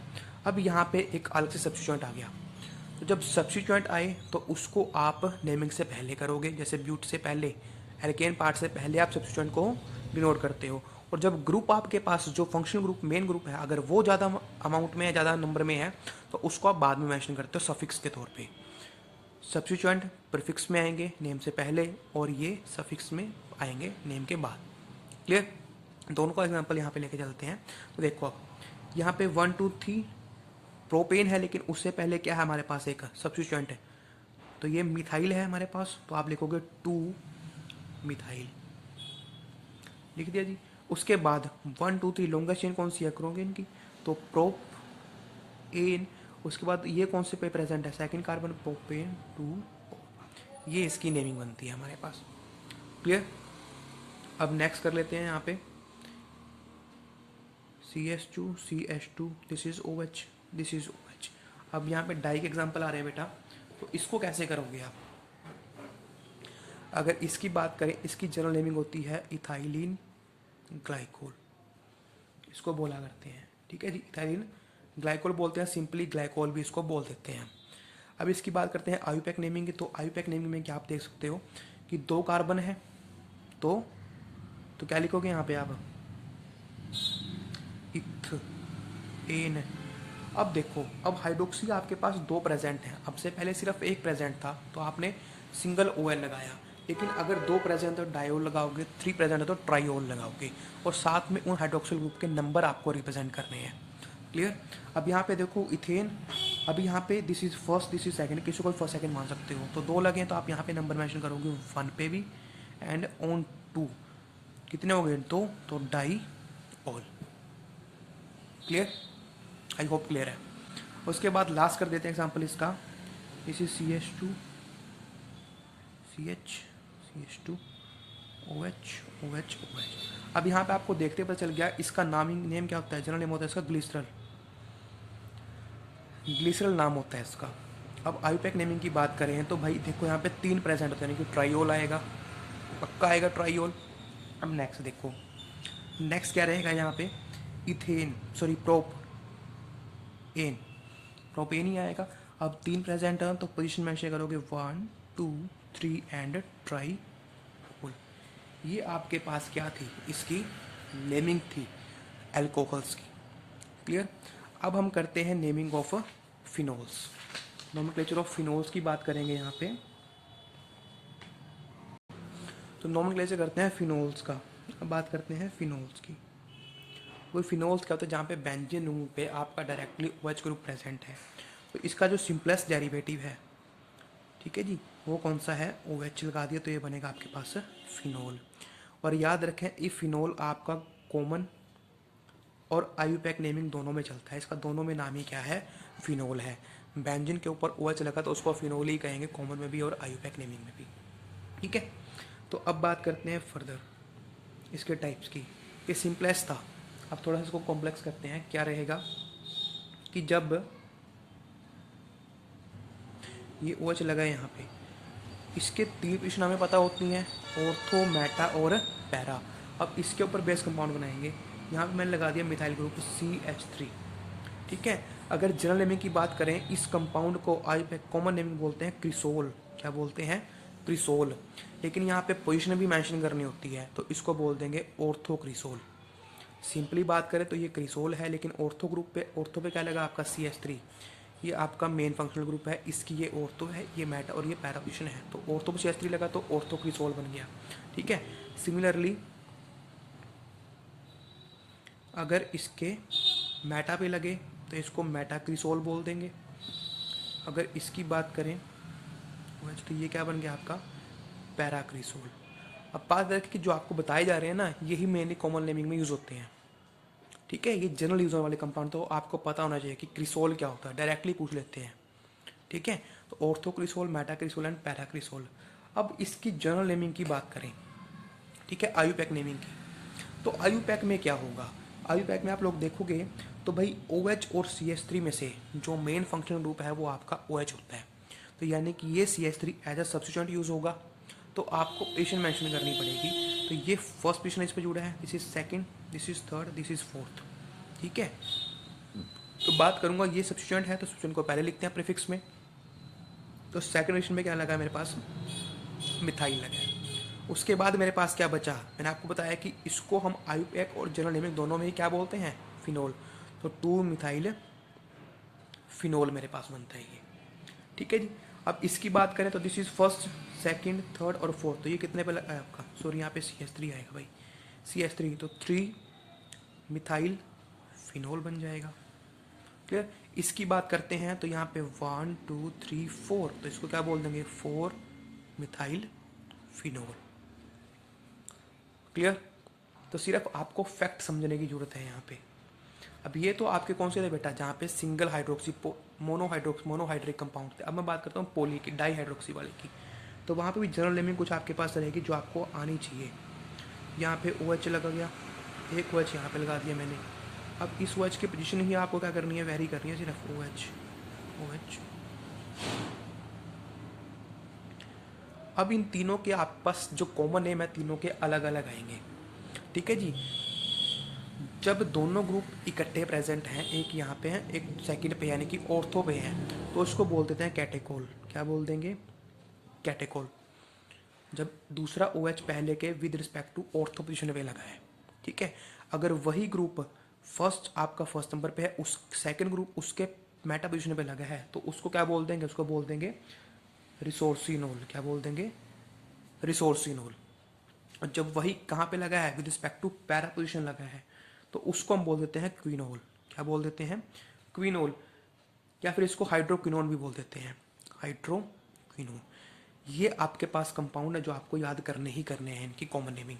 अब यहाँ पे एक अलग से सब्स्टिट्यूएंट आ गया। तो जब सब्स्टिट्यूएंट आए तो उसको आप नेमिंग से पहले करोगे। जैसे ब्यूट से पहले, एल्केन पार्ट से पहले आप सब्स्टिट्यूएंट को डिनोट करते हो। और जब ग्रुप आपके पास जो फंक्शनल ग्रुप, मेन ग्रुप है, अगर वो ज़्यादा अमाउंट में है, ज़्यादा नंबर में है, तो उसको आप बाद में मेंशन करते हो सफिक्स के तौर पे। सब्स्टिट्यूएंट प्रीफिक्स में आएंगे नेम से पहले, और ये सफिक्स में आएंगे नेम के बाद। क्लियर। दोनों का एग्जांपल यहाँ पे लेके चलते हैं। तो देखो अब यहाँ पे 1 2 3 प्रोपेन है, लेकिन उससे पहले क्या है हमारे पास, एक सब्स्टिट्यूएंट है। तो ये मिथाइल है हमारे पास, तो आप लिखोगे 2 मिथाइल, लिख दिया जी। उसके बाद 1 2 3 लॉन्गेस्ट चेन कौन सी है, क्रोमिन की, तो प्रोप एन। उसके बाद ये कौन से पे प्रेजेंट है, सेकंड कार्बन, प्रोपेन 2। ये इसकी नेमिंग बनती है हमारे पास। क्लियर। अब नेक्स्ट कर लेते हैं यहाँ पे CH2 CH2, this is OH, this is OH। अब यहाँ पे डाई के एग्जाम्पल आ रहे हैं बेटा, तो इसको कैसे करोगे आप। अगर इसकी बात करें, इसकी जनरल नेमिंग होती है इथाइलिन ग्लाइकोल, इसको बोला करते हैं, ठीक है जी। इथाइलिन ग्लाइकोल बोलते हैं, सिंपली ग्लाइकोल भी इसको बोल देते हैं। अब इसकी बात करते हैं आईयूपैक नेमिंग की। तो आईयूपैक नेमिंग में क्या आप देख सकते हो कि 2 कार्बन है, तो क्या लिखोगे यहाँ पे आप, इथ एन। अब देखो, अब हाइड्रोक्सी आपके पास 2 प्रेजेंट हैं। अब से पहले सिर्फ एक प्रेजेंट था, तो आपने सिंगल OL लगाया। लेकिन अगर 2 प्रेजेंट है तो डायोल लगाओगे, 3 प्रेजेंट है तो ट्राईओल लगाओगे, और साथ में उन हाइड्रोक्सिल ग्रुप के नंबर आपको रिप्रेजेंट करने हैं। क्लियर। अब यहाँ पे देखो इथेन, अभी यहाँ पे this is first, this is second, किसी को फर्स्ट सेकंड मान सकते हो। तो 2 लगे तो आप यहाँ पे नंबर मेंशन करोगे 1 पे भी एंड ऑन 2। कितने हो गए, 2, तो diol. Clear. I hope clear है। उसके बाद लास्ट कर देते हैं एग्जाम्पल इसका, this is CH2 CH CH2 OH OH OH। अब यहाँ पे आपको देखते पता चल गया इसका नेम क्या होता है, जनरल नेम होता है इसका ग्लिसरल, ग्लिसरल नाम होता है इसका। अब आईयूपैक नेमिंग की बात करें तो भाई देखो यहाँ पे 3 प्रेजेंट होते हैं, यानी कि ट्राईओल आएगा, पक्का आएगा ट्राईओल। अब नेक्स्ट देखो, नेक्स्ट क्या रहेगा यहाँ पे, ethane, sorry propane, propane ही आएगा। अब 3 प्रेजेंट है तो पोजीशन मेंशन करोगे 1 2 3 एंड ट्राईओल। ये आपके पास क्या थी, इसकी नेमिंग थी एल्कोहल्स की। क्लियर। अब हम करते हैं naming of phenols, nomenclature of phenols की बात करेंगे यहाँ पे। तो नोमेनक्लेचर करते हैं फिनोल्स का। अब बात करते हैं फिनोल्स की। वो फिनोल्स क्या होता है, जहाँ पे बेंजीन रिंग पे आपका डायरेक्टली OH ग्रुप प्रेजेंट है। तो इसका जो सिंपलेस्ट डेरिवेटिव है, ठीक है जी, वो कौन सा है, OH लगा दिया तो ये बनेगा आपके पास फिनोल। और याद रखें ये फिनोल आपका कॉमन और आईयूपैक नेमिंग दोनों में चलता है। इसका दोनों में नाम ही क्या है, फिनोल है। बेंजीन के ऊपर OH लगा तो उसको फिनोल ही कहेंगे, कॉमन में भी और आईयूपैक नेमिंग में भी, ठीक है। तो अब बात करते हैं फर्दर इसके टाइप्स की। ये सिंपलेस्ट था, अब थोड़ा सा इसको कॉम्प्लेक्स करते हैं। क्या रहेगा कि जब ये OH लगा है यहाँ पे, इसके 3 पोजीशन हमें पता होती हैं, ऑर्थो, मेटा और पैरा। अब इसके ऊपर बेस कंपाउंड बनाएंगे। यहाँ पे मैंने लगा दिया मिथाइल ग्रुप CH3। ठीक है। अगर जनरल नेमिंग की बात करें, इस कंपाउंड को आईयूपैक कॉमन नेमिंग बोलते हैं क्रिसोल। क्या बोलते हैं? क्रिसोल। लेकिन यहाँ पे पोजीशन भी मेंशन करनी होती है, तो इसको बोल देंगे ऑर्थो क्रिसोल। सिंपली बात करें तो ये क्रिसोल है, लेकिन ऑर्थो ग्रुप पे, ऑर्थो पे क्या लगा आपका CH3, ये आपका मेन फंक्शनल ग्रुप है, इसकी ये ऑर्थो है, ये मेटा और ये पैरा पोजीशन है, तो ऑर्थो पे CH3 लगा तो ऑर्थो क्रिसोल बन गया। ठीक है। सिमिलरली अगर इसके मेटा पे लगे तो इसको मेटा क्रिसोल बोल देंगे। अगर इसकी बात करें तो ये क्या बन गया आपका? Para cresol. अब बात रखें कि जो आपको बताए जा रहे हैं ना, यही मेनली कॉमन नेमिंग में यूज़ होते हैं। ठीक है, ये जनरल यूज़र वाले कंपाउंड, तो आपको पता होना चाहिए कि क्रिसोल क्या होता है, डायरेक्टली पूछ लेते हैं। ठीक है, तो ortho cresol, Meta cresol and para cresol. अब इसकी जनरल नेमिंग की बात करें, ठीक है, आईयूपैक नेमिंग की, तो आईयूपैक में क्या होगा? आईयूपैक में आप लोग देखोगे तो भाई OH और CH3 में से जो मेन फंक्शनल ग्रुप है वो आपका OH होता है, तो यानी कि ये CH3 as a substituent use होगा, तो आपको पोजीशन मेंशन करनी पड़ेगी। तो ये फर्स्ट पोजीशन इस पर जुड़ा है, this is second, this is third, this is fourth. ठीक है, तो बात करूंगा ये सब्स्टिट्यूएंट है, तो सब्स्टिट्यूएंट को पहले लिखते हैं प्रीफिक्स में। तो सेकंड पोजीशन में क्या लगा है मेरे पास? मिथाइल लगा है। उसके बाद मेरे पास क्या बचा? मैंने आपको बताया कि इसको हम आईयूपैक और जनरल नेमिंग दोनों में ही क्या बोलते हैं? फिनोल। तो 2 मिथाइल फिनोल मेरे पास बनता है ये। ठीक है जी। अब इसकी बात करें तो this is first, second, third और फोर्थ, तो ये कितने पे लगा है आपका? सॉरी, यहाँ पे CH3 आएगा भाई, CH3, तो 3 मिथाइल फिनोल बन जाएगा। क्लियर। इसकी बात करते हैं तो यहाँ पे 1 2 3 4, तो इसको क्या बोल देंगे? 4 मिथाइल फिनोल। क्लियर। तो सिर्फ आपको फैक्ट समझने की जरूरत है यहाँ पे। अब ये तो आपके कौन से थे बेटा? जहाँ पे सिंगल हाइड्रोक्सी मोनोहाइड्रिक कंपाउंड थे। अब मैं बात करता हूँ पोली की, डाई हाइड्रोक्सी वाले की, तो वहाँ पे भी जनरल नेमिंग कुछ आपके पास रहेगी जो आपको आनी चाहिए। यहाँ पे OH लगा गया, एक OH यहाँ पे लगा दिया मैंने। अब इस OH की पोजीशन ही आपको क्या करनी है? वेरी करनी है, सिर्फ OH। अब इन तीनों के आपस जो कॉमन नेम है, तीनों के अलग अलग आएंगे। ठीक है जी। जब दोनों ग्रुप इकट्ठे प्रेजेंट हैं, एक यहाँ पे है, एक सेकंड पे यानी कि ऑर्थो पे है, तो उसको बोल देते हैं कैटेकोल। क्या बोल देंगे? कैटेकोल। जब दूसरा OH पहले के with respect to ortho position पे लगा है। ठीक है। अगर वही ग्रुप फर्स्ट आपका फर्स्ट नंबर पे है, उस सेकंड ग्रुप उसके मेटा पोजिशन पे लगा है, तो उसको क्या बोल देंगे? उसको बोल देंगे रिसोर्सिनोल। क्या बोल देंगे? रिसोर्सिनोल। और जब वही कहाँ पे लगा है? With respect to para position लगा है, तो उसको हम बोल देते हैं क्विनोल। क्या बोल देते हैं? क्विनोल। या फिर इसको हाइड्रोक्विनोन भी बोल देते हैं, हाइड्रोक्विनोन। ये आपके पास कंपाउंड है जो आपको याद करने ही करने हैं, इनकी कॉमन नेमिंग।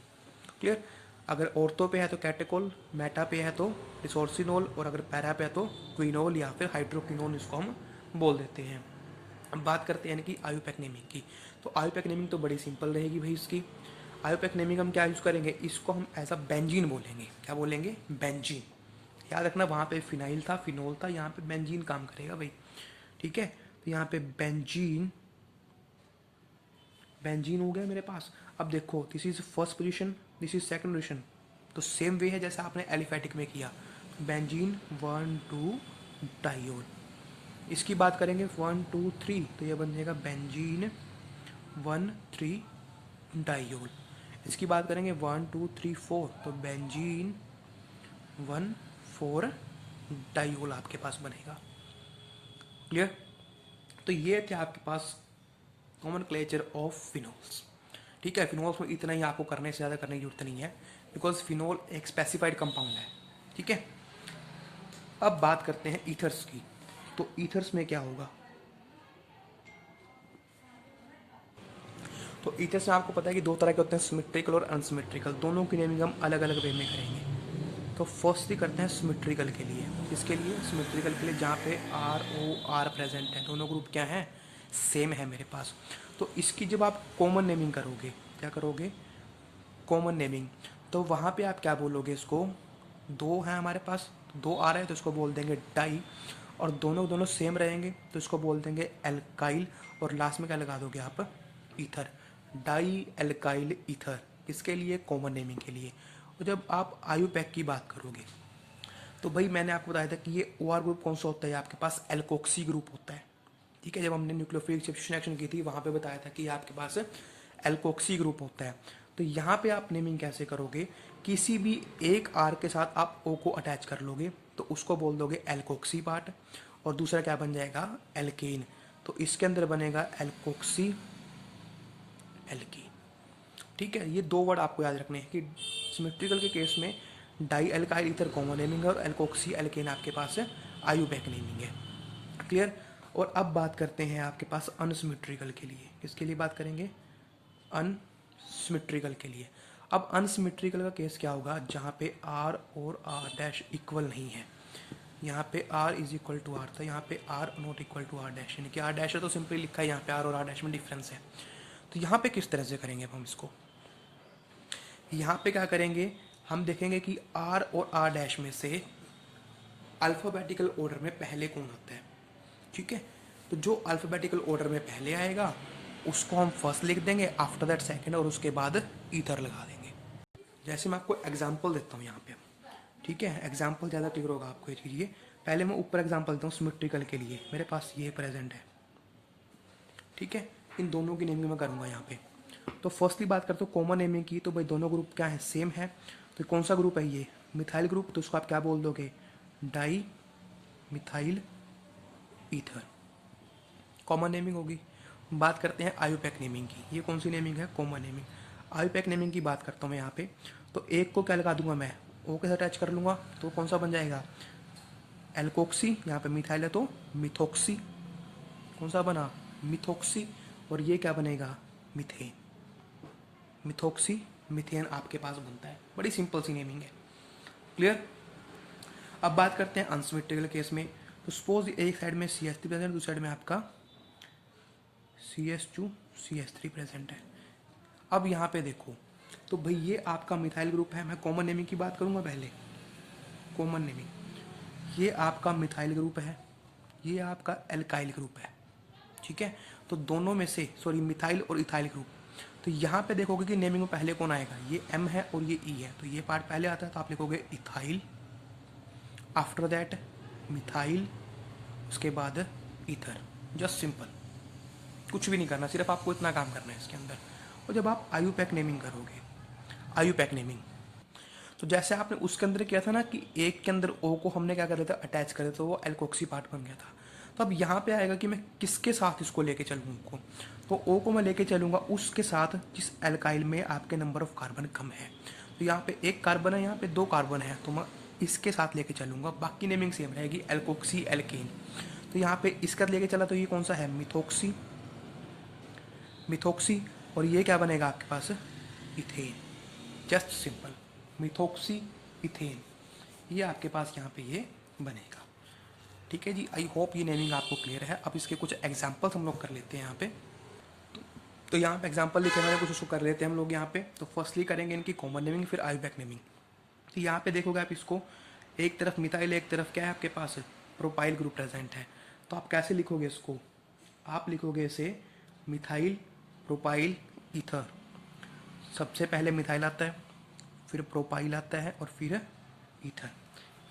क्लियर। अगर ऑर्थो पे है तो कैटेकोल, मेटा पे है तो रिसोर्सिनोल, और अगर पैरा पे है तो क्विनोल या फिर हाइड्रोक्विनोन इसको हम बोल देते हैं। अब बात करते हैं कि आईयूपैक नेमिंग की। तो आईयूपैक नेमिंग तो बड़ी सिंपल रहेगी भाई इसकी। आईयूपैक नेमिंग हम क्या यूज़ करेंगे? इसको हम एज अ बेंजीन बोलेंगे। क्या बोलेंगे? बेंजीन। याद रखना, वहाँ पे फिनाइल था, फिनोल था, यहाँ पे बेंजीन काम करेगा भाई। ठीक है, तो यहाँ पे बेंजीन, बेंजीन हो गया मेरे पास। अब देखो, this is first position, this is second position, तो सेम वे है जैसा आपने एलिफेटिक में किया। बेंजीन 1 2 डाइयोल। इसकी बात करेंगे 1 2 3, तो ये बन जाएगा बेंजीन 1 3 डाइयोल। इसकी बात करेंगे 1 2 3 4, तो बेंजीन 1 4 डाइयोल आपके पास बनेगा। क्लियर। तो ये थे आपके पास कॉमन क्लेचर ऑफ फिनोल्स। ठीक है, फिनोल्स में इतना ही आपको करने से ज़्यादा करने की जरूरत नहीं है, बिकॉज फिनोल एक स्पेसिफाइड कंपाउंड है। ठीक है। अब बात करते हैं ईथर्स की। तो ईथर्स में क्या होगा? तो ईथर्स में आपको पता है कि दो तरह के होते हैं, सिमेट्रिकल और अनसिमेट्रिकल। दोनों की नेमिंग हम अलग अलग वे में करेंगे। तो फर्स्टली करते हैं सिमेट्रिकल के लिए। इसके लिए सिमेट्रिकल के लिए जहाँ पे ROR प्रेजेंट है, दोनों ग्रुप क्या हैं? सेम है मेरे पास। तो इसकी जब आप कॉमन नेमिंग करोगे, क्या करोगे? कॉमन नेमिंग, तो वहाँ पे आप क्या बोलोगे? इसको दो हैं हमारे पास, दो आ रहे हैं तो इसको बोल देंगे डाई, और दोनों दोनों सेम रहेंगे तो इसको बोल देंगे एल्काइल, और लास्ट में क्या लगा दोगे आप? ईथर। डाई एल्काइल ईथर, इसके लिए कॉमन नेमिंग के लिए। और जब आप आईयूपैक की बात करोगे तो भाई मैंने आपको बताया था कि ये ओ आर ग्रुप कौन सा होता है, आपके पास एल्कोक्सी ग्रुप होता है। ठीक है, जब हमने न्यूक्लियोफिलिक सब्स्टिट्यूशन रिएक्शन की थी वहाँ पे बताया था कि आपके पास एल्कोक्सी ग्रुप होता है। तो यहाँ पे आप नेमिंग कैसे करोगे, किसी भी एक आर के साथ आप ओ को अटैच कर लोगे तो उसको बोल दोगे एल्कोक्सी पार्ट, और दूसरा क्या बन जाएगा, एल्केन। तो इसके अंदर बनेगा एल्कोक्सी एल्कीन। ठीक है, ये दो वर्ड आपको याद रखने हैं कि सिमेट्रिकल के केस में dialkyl ether common naming है और एल्कोक्सी एल्केन आपके पास आयुपैक नेमिंग है। क्लियर। और अब बात करते हैं आपके पास अनसिमेट्रिकल के लिए। किसके लिए बात करेंगे, अनसिमेट्रिकल के लिए। अब अनसिमेट्रिकल का केस क्या होगा, जहाँ पे आर और आर डैश इक्वल नहीं है। यहाँ पे R is equal to R था, यहाँ पे R not equal to R dash, यानी कि आर डैश है तो सिंपली लिखा है, यहाँ पे आर और आर डैश में डिफरेंस है। तो यहाँ पे किस तरह से करेंगे अब हम इसको, यहाँ पे क्या करेंगे, हम देखेंगे कि आर और आर डैश में से अल्फ़ाबेटिकल ऑर्डर में पहले कौन आता है। ठीक है, तो जो अल्फ़ाबेटिकल ऑर्डर में पहले आएगा उसको हम फर्स्ट लिख देंगे, आफ्टर दैट सेकंड, और उसके बाद ईथर लगा देंगे। जैसे मैं आपको एग्जांपल देता हूँ यहाँ पे, ठीक है, एग्जांपल ज़्यादा क्लियर होगा आपको ये चीज़। पहले मैं ऊपर एग्जांपल देता हूँ सिमेट्रिकल के लिए। मेरे पास ये प्रेजेंट है, ठीक है, इन दोनों की नेमिंग मैं करूँगा यहाँ पे। तो फर्स्टली बात करते हो कॉमन नेमिंग की, तो भाई दोनों ग्रुप क्या है, सेम है। तो कौन सा ग्रुप है ये, मिथाइल ग्रुप, तो उसको आप क्या बोल दोगे, di methyl ether, common naming होगी। बात करते हैं आयुपैक नेमिंग की, ये कौन सी नेमिंग है, कॉमन नेमिंग। आयुपैक नेमिंग की बात करता हूँ मैं यहाँ पे। तो एक को क्या लगा दूंगा मैं, ओ के साथ अटैच कर लूँगा, तो कौन सा बन जाएगा, एल्कोक्सी। यहाँ पे मिथाइल है तो मिथोक्सी, कौन सा बना, मिथोक्सी। और ये क्या बनेगा, मिथेन, मिथोक्सी मिथेन आपके पास बनता है। बड़ी सिंपल सी नेमिंग है। क्लियर। अब बात करते हैं अनसिमेट्रिकल केस में। तो सपोज एक साइड में CH3 प्रेजेंट है, दूसरी साइड में आपका CH2 CH3 प्रेजेंट है। अब यहाँ पे देखो, तो भाई ये आपका मिथाइल ग्रुप है। मैं कॉमन नेमिंग की बात करूँगा पहले, कॉमन नेमिंग, ये आपका मिथाइल ग्रुप है, ये आपका एल्काइल ग्रुप है। ठीक है, तो दोनों में से सॉरी मिथाइल और इथाइल ग्रुप। तो यहाँ पे देखोगे कि नेमिंग में पहले कौन आएगा, ये M है और ये E है, तो ये पार्ट पहले आता है, तो आप लिखोगे इथाइल, आफ्टर दैट मिथाइल, उसके बाद ईथर। जस्ट सिंपल, कुछ भी नहीं करना, सिर्फ आपको इतना काम करना है इसके अंदर। और जब आप आयुपैक नेमिंग करोगे, आयुपैक नेमिंग, तो जैसे आपने उसके अंदर किया था ना कि एक के अंदर ओ को हमने क्या कर दिया था, अटैच कर दिया, तो वो एल्कोक्सी पार्ट बन गया था। तो अब यहाँ पे आएगा कि मैं किसके साथ इसको लेके चलूँ उनको, तो ओ को मैं लेके चलूँगा उसके साथ जिस एल्काइल में आपके नंबर ऑफ कार्बन कम है। तो यहाँ पे एक कार्बन है, यहाँ पे दो कार्बन है, तो मैं इसके साथ लेके चलूँगा। बाकी नेमिंग सेम रहेगी, एल्कोक्सी एल्केन। तो यहाँ पे इसका लेके चला, तो ये कौन सा है, मिथोक्सी, मिथोक्सी। और ये क्या बनेगा आपके पास, ethane. Just simple, methoxy ethane, ये आपके पास यहाँ पे ये बनेगा। ठीक है जी, आई होप ये नेमिंग आपको क्लियर है। अब इसके कुछ एग्जांपल्स हम लोग कर लेते हैं यहाँ पे। तो यहाँ पे एग्जांपल लिखे हुए हैं कुछ, उसको कर लेते हैं हम लोग यहाँ पे। तो फर्स्टली करेंगे इनकी कॉमन नेमिंग, फिर आयुपैक नेमिंग। तो यहाँ पे देखोगे आप इसको, एक तरफ मिथाइल, एक तरफ क्या है आपके पास, प्रोपाइल ग्रुप प्रेजेंट है। तो आप कैसे लिखोगे इसको, आप लिखोगे इसे मिथाइल प्रोपाइल ईथर। सबसे पहले मिथाइल आता है, फिर प्रोपाइल आता है, और फिर ईथर।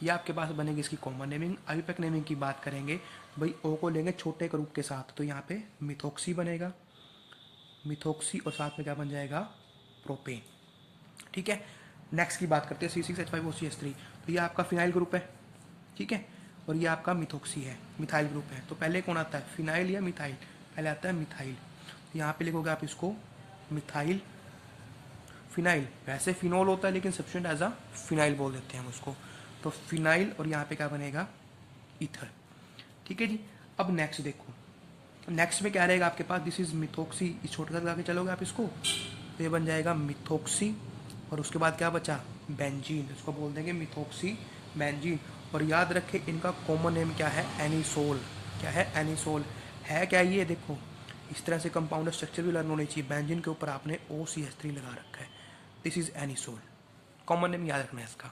ये आपके पास बनेगी इसकी कॉमन नेमिंग। आयुपैक नेमिंग की बात करेंगे, भाई ओ को लेंगे छोटे ग्रुप के साथ, तो यहाँ पे मिथोक्सी बनेगा, मिथोक्सी, और साथ में क्या बन जाएगा, प्रोपेन। ठीक है, नेक्स्ट की बात करते हैं C6H5OCH3। तो ये आपका फिनाइल ग्रुप है, ठीक है, और ये आपका मिथोक्सी है, मिथाइल ग्रुप है। तो पहले कौन आता है, फिनाइल या मिथाइल, पहले आता है मिथाइल। तो यहाँ पे लिखोगे आप इसको मिथाइल फिनाइल, वैसे फिनोल होता है लेकिन सब्स्टिट्यूएंट एज अ फिनाइल बोल देते हैं हम उसको। तो फिनाइल, और यहाँ पे क्या बनेगा, ईथर। ठीक है जी। अब नेक्स्ट देखो, नेक्स्ट में क्या रहेगा आपके पास, दिस इज मिथोक्सी, इस छोटे सा लगा के चलोगे आप इसको, तो ये बन जाएगा मिथोक्सी, और उसके बाद क्या बचा, बेंजीन, इसको बोल देंगे मिथोक्सी बेंजीन। और याद रखें इनका कॉमन नेम क्या है, एनिसोल। क्या है, एनिसोल है क्या, ये देखो इस तरह से कंपाउंड स्ट्रक्चर भी लर्न होनी चाहिए। बेंजीन के ऊपर आपने OCH3 लगा रखा है, this is anisole, common name याद रखना है इसका।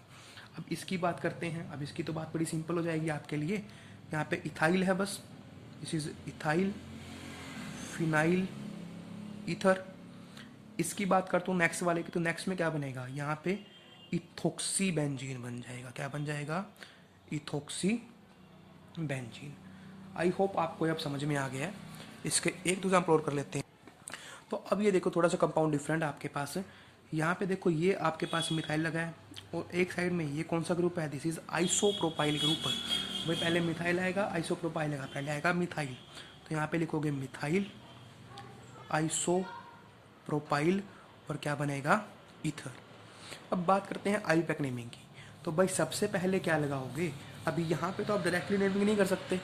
अब इसकी बात करते हैं। अब इसकी तो बात बड़ी सिंपल हो जाएगी आपके लिए। यहाँ पे इथाइल है बस, this is ethyl phenyl ether. इसकी बात करता हूँ नेक्स्ट वाले की, तो नेक्स्ट में क्या बनेगा, यहाँ पे इथोक्सी बेंजीन बन जाएगा। क्या बन जाएगा, इथोक्सी बेंजीन। आई होप आपको अब समझ में आ गया है। इसके एक दूसरा हम कर लेते हैं। तो अब ये देखो थोड़ा सा कंपाउंड डिफरेंट है आपके पास। यहाँ पे देखो ये आपके पास मिथाइल लगा है और एक साइड में ये कौन सा ग्रुप है, दिस इज आइसोप्रोपाइल ग्रुप। भाई पहले मिथाइल आएगा, आइसोप्रोपाइल आएगा, पहले आएगा मिथाइल। तो यहाँ पे लिखोगे मिथाइल आइसोप्रोपाइल और क्या बनेगा, ईथर। अब बात करते हैं आईयूपैक नेमिंग की। तो भाई सबसे पहले क्या लगाओगे, अभी यहाँ पे तो आप डायरेक्टली नेमिंग नहीं कर सकते,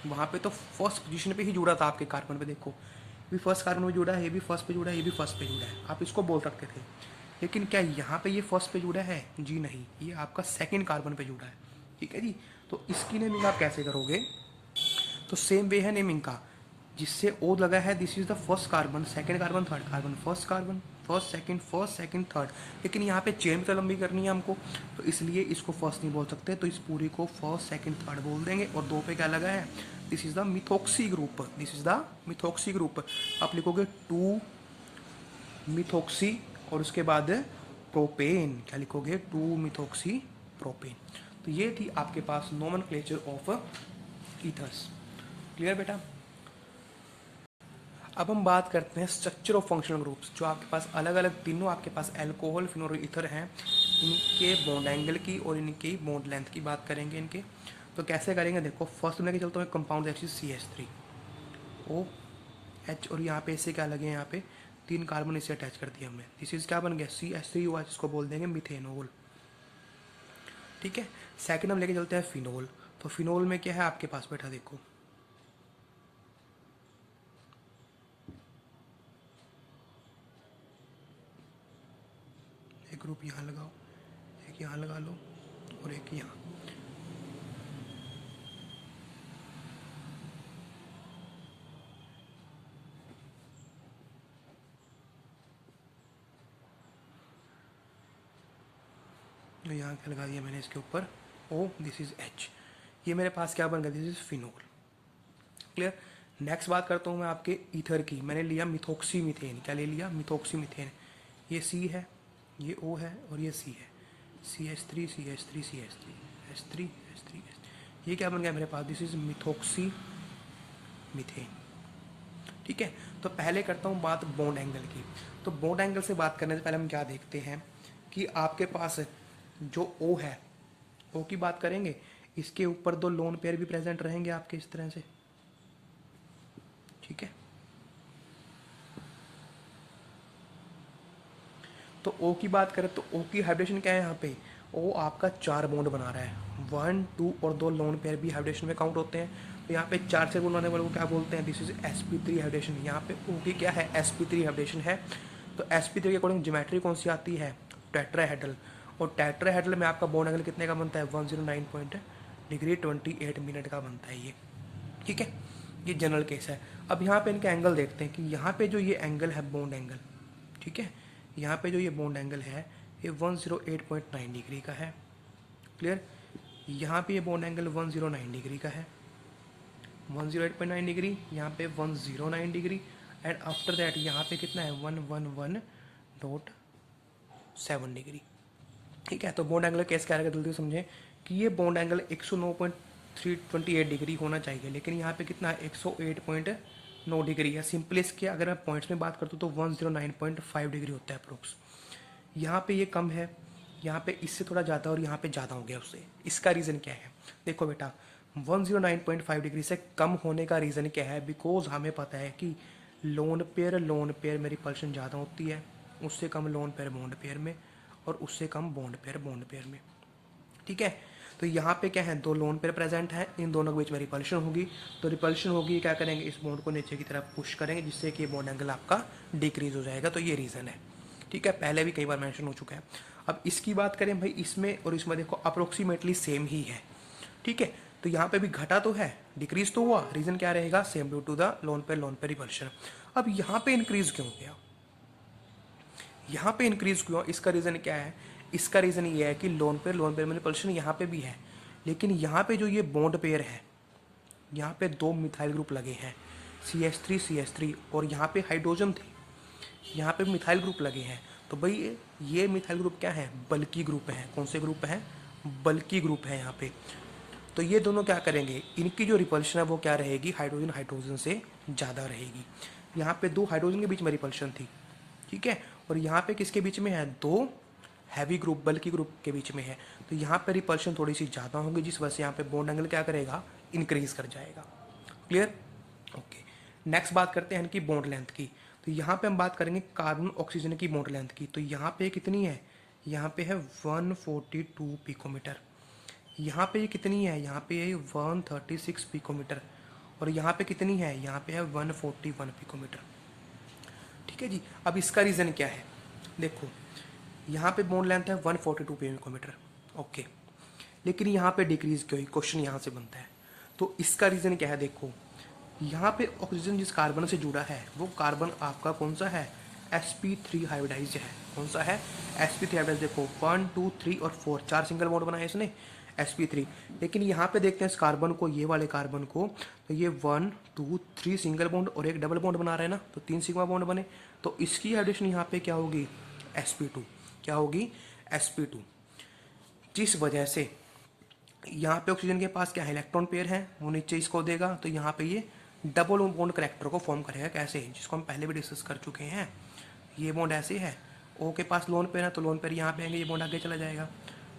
वहाँ पे तो फर्स्ट पोजीशन पे ही जुड़ा था आपके कार्बन पे। देखो भी फर्स्ट कार्बन में जुड़ा है, ये भी फर्स्ट पे जुड़ा है, ये भी फर्स्ट पे जुड़ा है, आप इसको बोल सकते थे। लेकिन क्या यहाँ पे ये फर्स्ट पे जुड़ा है, जी नहीं, ये आपका सेकंड कार्बन पे जुड़ा है। ठीक है जी। तो इसकी नेमिंग आप कैसे करोगे, तो सेम वे है नेमिंग का, जिससे ओ लगा है this is the first carbon, second carbon, third carbon, first carbon, first second third. लेकिन यहाँ पे चेन तो लंबी करनी है हमको, तो इसलिए इसको फर्स्ट नहीं बोल सकते, तो इस पूरी को फर्स्ट सेकंड थर्ड बोल देंगे। और दो पे क्या लगा है, this is the methoxy group, this is the methoxy group. आप लिखोगे 2 मिथोक्सी और उसके बाद प्रोपेन, क्या लिखोगे, 2 मिथोक्सी प्रोपेन। तो ये थी आपके पास नोमेनक्लेचर ऑफ ईथर्स। क्लियर बेटा। अब हम बात करते हैं स्ट्रक्चर ऑफ फंक्शनल ग्रुप्स, जो आपके पास अलग अलग तीनों आपके पास अल्कोहल, फिनोल और ईथर हैं, इनके बॉन्ड एंगल की और इनकी बॉन्ड लेंथ की बात करेंगे इनके। तो कैसे करेंगे, देखो फर्स्ट लेके चलता हूँ कंपाउंड CH3OH, और यहाँ पे इससे क्या लगे, यहाँ पे 3 कार्बन इसे अटैच कर दिया हमने, दिस इज क्या बन गया CH3OH, इसको बोल देंगे मिथेनॉल। ठीक है। सेकंड हम लेके चलते हैं फिनोल। तो फिनोल में क्या है आपके पास बेटा, देखो एक ग्रुप यहाँ लगाओ, एक यहाँ लगा लो और एक यहाँ। तो यहाँ क्या लगा दिया मैंने इसके ऊपर O, दिस इज H। ये मेरे पास क्या बन गया, this is phenol. Clear. Next बात करता हूँ मैं आपके ईथर की। मैंने लिया मिथोक्सी मीथेन, क्या ले लिया, मिथोक्सी मीथेन। ये C है, ये O है और ये C है, CH3 CH3 CH3 H3 H3 H। ये क्या बन गया मेरे पास, दिस इज मिथोक्सी मीथेन। ठीक है। तो पहले करता हूँ बात बॉन्ड एंगल की। तो बॉन्ड एंगल से बात करने से पहले हम क्या देखते हैं कि आपके पास जो O है, O की बात करेंगे, इसके ऊपर 2 लोन पेयर भी प्रेजेंट रहेंगे आपके इस तरह से। ठीक है। तो O की बात करें तो O की हाइब्रिडेशन क्या है, यहाँ पे O आपका 4 बॉन्ड बना रहा है, 1 2 और 2 लोन पेयर भी हाइब्रिडेशन में काउंट होते हैं। तो यहाँ पे 4 से बनाने वाले को क्या बोलते हैं, दिस इज sp3 हाइब्रिडेशन। यहाँ पे O की क्या है, sp3 हाइब्रिडेशन है। तो sp3 के अकॉर्डिंग ज्योमेट्री कौन सी आती है, टेट्राहेड्रल। और टेट्राहेड्रल में आपका बॉन्ड एंगल कितने का बनता है, 109 डिग्री 28 मिनट का बनता है ये। ठीक है। ये जनरल केस है। अब यहाँ पे इनके एंगल देखते हैं कि यहाँ पे जो ये एंगल है बॉन्ड एंगल, ठीक है, यहाँ पे जो ये बॉन्ड एंगल है ये 108.9 डिग्री का है। क्लियर। यहाँ पे ये बॉन्ड एंगल 109 डिग्री का है, 108.9 डिग्री, यहाँ पे 109 डिग्री, एंड आफ्टर दैट यहाँ पे कितना है 111.7 डिग्री। ठीक है। तो बॉन्ड एंगल केस क्या रहेगा, जल्दी समझें कि ये बॉन्ड एंगल 109.328 डिग्री होना चाहिए, लेकिन यहाँ पे कितना है 108.9 डिग्री है। सिंपली इसके अगर मैं पॉइंट्स में बात करता हूँ तो 109.5 डिग्री होता है अप्रोक्स। यहाँ पे ये कम है, यहाँ पे इससे थोड़ा ज़्यादा और यहाँ पे ज़्यादा हो गया उससे। इसका रीज़न क्या है, देखो बेटा 109.5 डिग्री से कम होने का रीज़न क्या है, बिकॉज हमें पता है कि लोन पेयर में रिपल्शन ज़्यादा होती है, उससे कम लोन पेयर बॉन्ड पेयर में, और उससे कम बॉन्ड पेयर में। ठीक है। तो यहाँ पे क्या है, 2 लोन पेयर प्रेजेंट है, इन दोनों के बीच में रिपल्शन होगी। तो रिपल्शन होगी, क्या करेंगे, इस बॉन्ड को नीचे की तरफ पुश करेंगे, जिससे कि बॉन्ड एंगल आपका डिक्रीज हो जाएगा। तो ये रीज़न है। ठीक है। पहले भी कई बार मेंशन हो चुका है। अब इसकी बात करें भाई, इसमें और इसमें देखो अप्रोक्सीमेटली सेम ही है। ठीक है। तो यहाँ पे भी घटा तो है, डिक्रीज तो हुआ, रीज़न क्या रहेगा, same due to the lone pair repulsion. अब यहाँ पे इंक्रीज क्यों गया, यहाँ पे इंक्रीज क्यों, इसका रीज़न क्या है, इसका रीज़न ये है कि लोन पेयर में रिपल्शन यहाँ पे भी है, लेकिन यहाँ पे जो ये बॉन्ड पेयर है, यहाँ पे 2 मिथाइल ग्रुप लगे हैं, CH3 और यहाँ पे हाइड्रोजन थी, यहाँ पे मिथाइल ग्रुप लगे हैं। तो भाई ये मिथाइल ग्रुप क्या है, बल्की ग्रुप है। कौन से ग्रुप हैं, बल्की ग्रुप है यहाँ पे। तो ये दोनों क्या करेंगे, इनकी जो रिपल्शन है वो क्या रहेगी, हाइड्रोजन हाइड्रोजन से ज़्यादा रहेगी। यहाँ पे 2 हाइड्रोजन के बीच में रिपल्शन थी, ठीक है, और यहाँ पे किसके बीच में है, 2 हैवी ग्रुप बल्कि ग्रुप के बीच में है, तो यहाँ पे रिपल्शन थोड़ी सी ज़्यादा होंगी, जिस वजह से यहाँ पे बॉन्ड एंगल क्या करेगा, इंक्रीज कर जाएगा। Clear, okay. नेक्स्ट बात करते हैं इनकी बॉन्ड लेंथ की। तो यहाँ पे हम बात करेंगे कार्बन ऑक्सीजन की बॉन्ड लेंथ की। तो यहाँ पे कितनी है, यहाँ पे है 142 पिकोमीटर। यहाँ पे ये कितनी है, यहाँ पे है 136 पिकोमीटर। और यहाँ पे कितनी है, यहाँ पे है 141 पिकोमीटर। ठीक है जी। अब इसका रीज़न क्या है, देखो यहाँ पे बॉन्ड लेंथ है 142 पिकोमीटर, ओके, लेकिन यहाँ पे डिक्रीज क्यों हुई, क्वेश्चन यहाँ से बनता है। तो इसका रीज़न क्या है, देखो यहाँ पे ऑक्सीजन जिस कार्बन से जुड़ा है वो कार्बन आपका कौन सा है, sp3 हाइब्रिडाइज है। कौन सा है, sp3 हाइब्रिडाइज। देखो 1 2 3 और 4, 4 सिंगल बॉन्ड बनाए इसने sp3। लेकिन यहाँ पे देखते हैं इस कार्बन को, ये वाले कार्बन को, तो ये 1 2 3 सिंगल बॉन्ड और एक डबल बॉन्ड बना रहे हैं ना, तो 3 सिग्मा बॉन्ड बने। तो इसकी हाइब्रिडेशन यहाँ पे क्या होगी, sp2। क्या होगी, sp2। जिस वजह से यहाँ पे ऑक्सीजन के पास क्या है, इलेक्ट्रॉन पेयर है, वो नीचे इसको देगा, तो यहाँ पे ये डबल बॉन्ड करेक्टर को फॉर्म करेगा। कैसे, जिसको हम पहले भी डिस्कस कर चुके हैं। ये बॉन्ड ऐसे है, ओ के पास लोन पेयर है, तो लोन पेयर यहाँ पे आएंगे, ये बॉन्ड आगे चला जाएगा।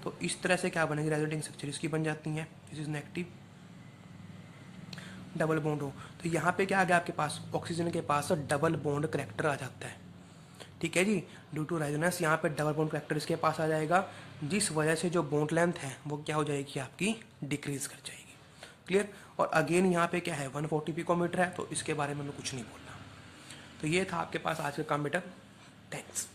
तो इस तरह से क्या बनेगी, रेजोनेटिंग स्ट्रक्चर इसकी बन जाती है। This is negative double bond हो, तो यहाँ पे क्या आ गया आपके पास, ऑक्सीजन के पास डबल बॉन्ड करेक्टर आ जाता है। ठीक है जी, ड्यू टू रेजोनेंस यहाँ पे डबल बॉन्ड करेक्टर इसके पास आ जाएगा, जिस वजह से जो बॉन्ड लेंथ है वो क्या हो जाएगी, आपकी डिक्रीज कर जाएगी। क्लियर। और अगेन यहाँ पे क्या है, 140 पिकोमीटर है, तो इसके बारे में मैं कुछ नहीं बोलना। तो ये था आपके पास आज का काम बेटा। थैंक्स।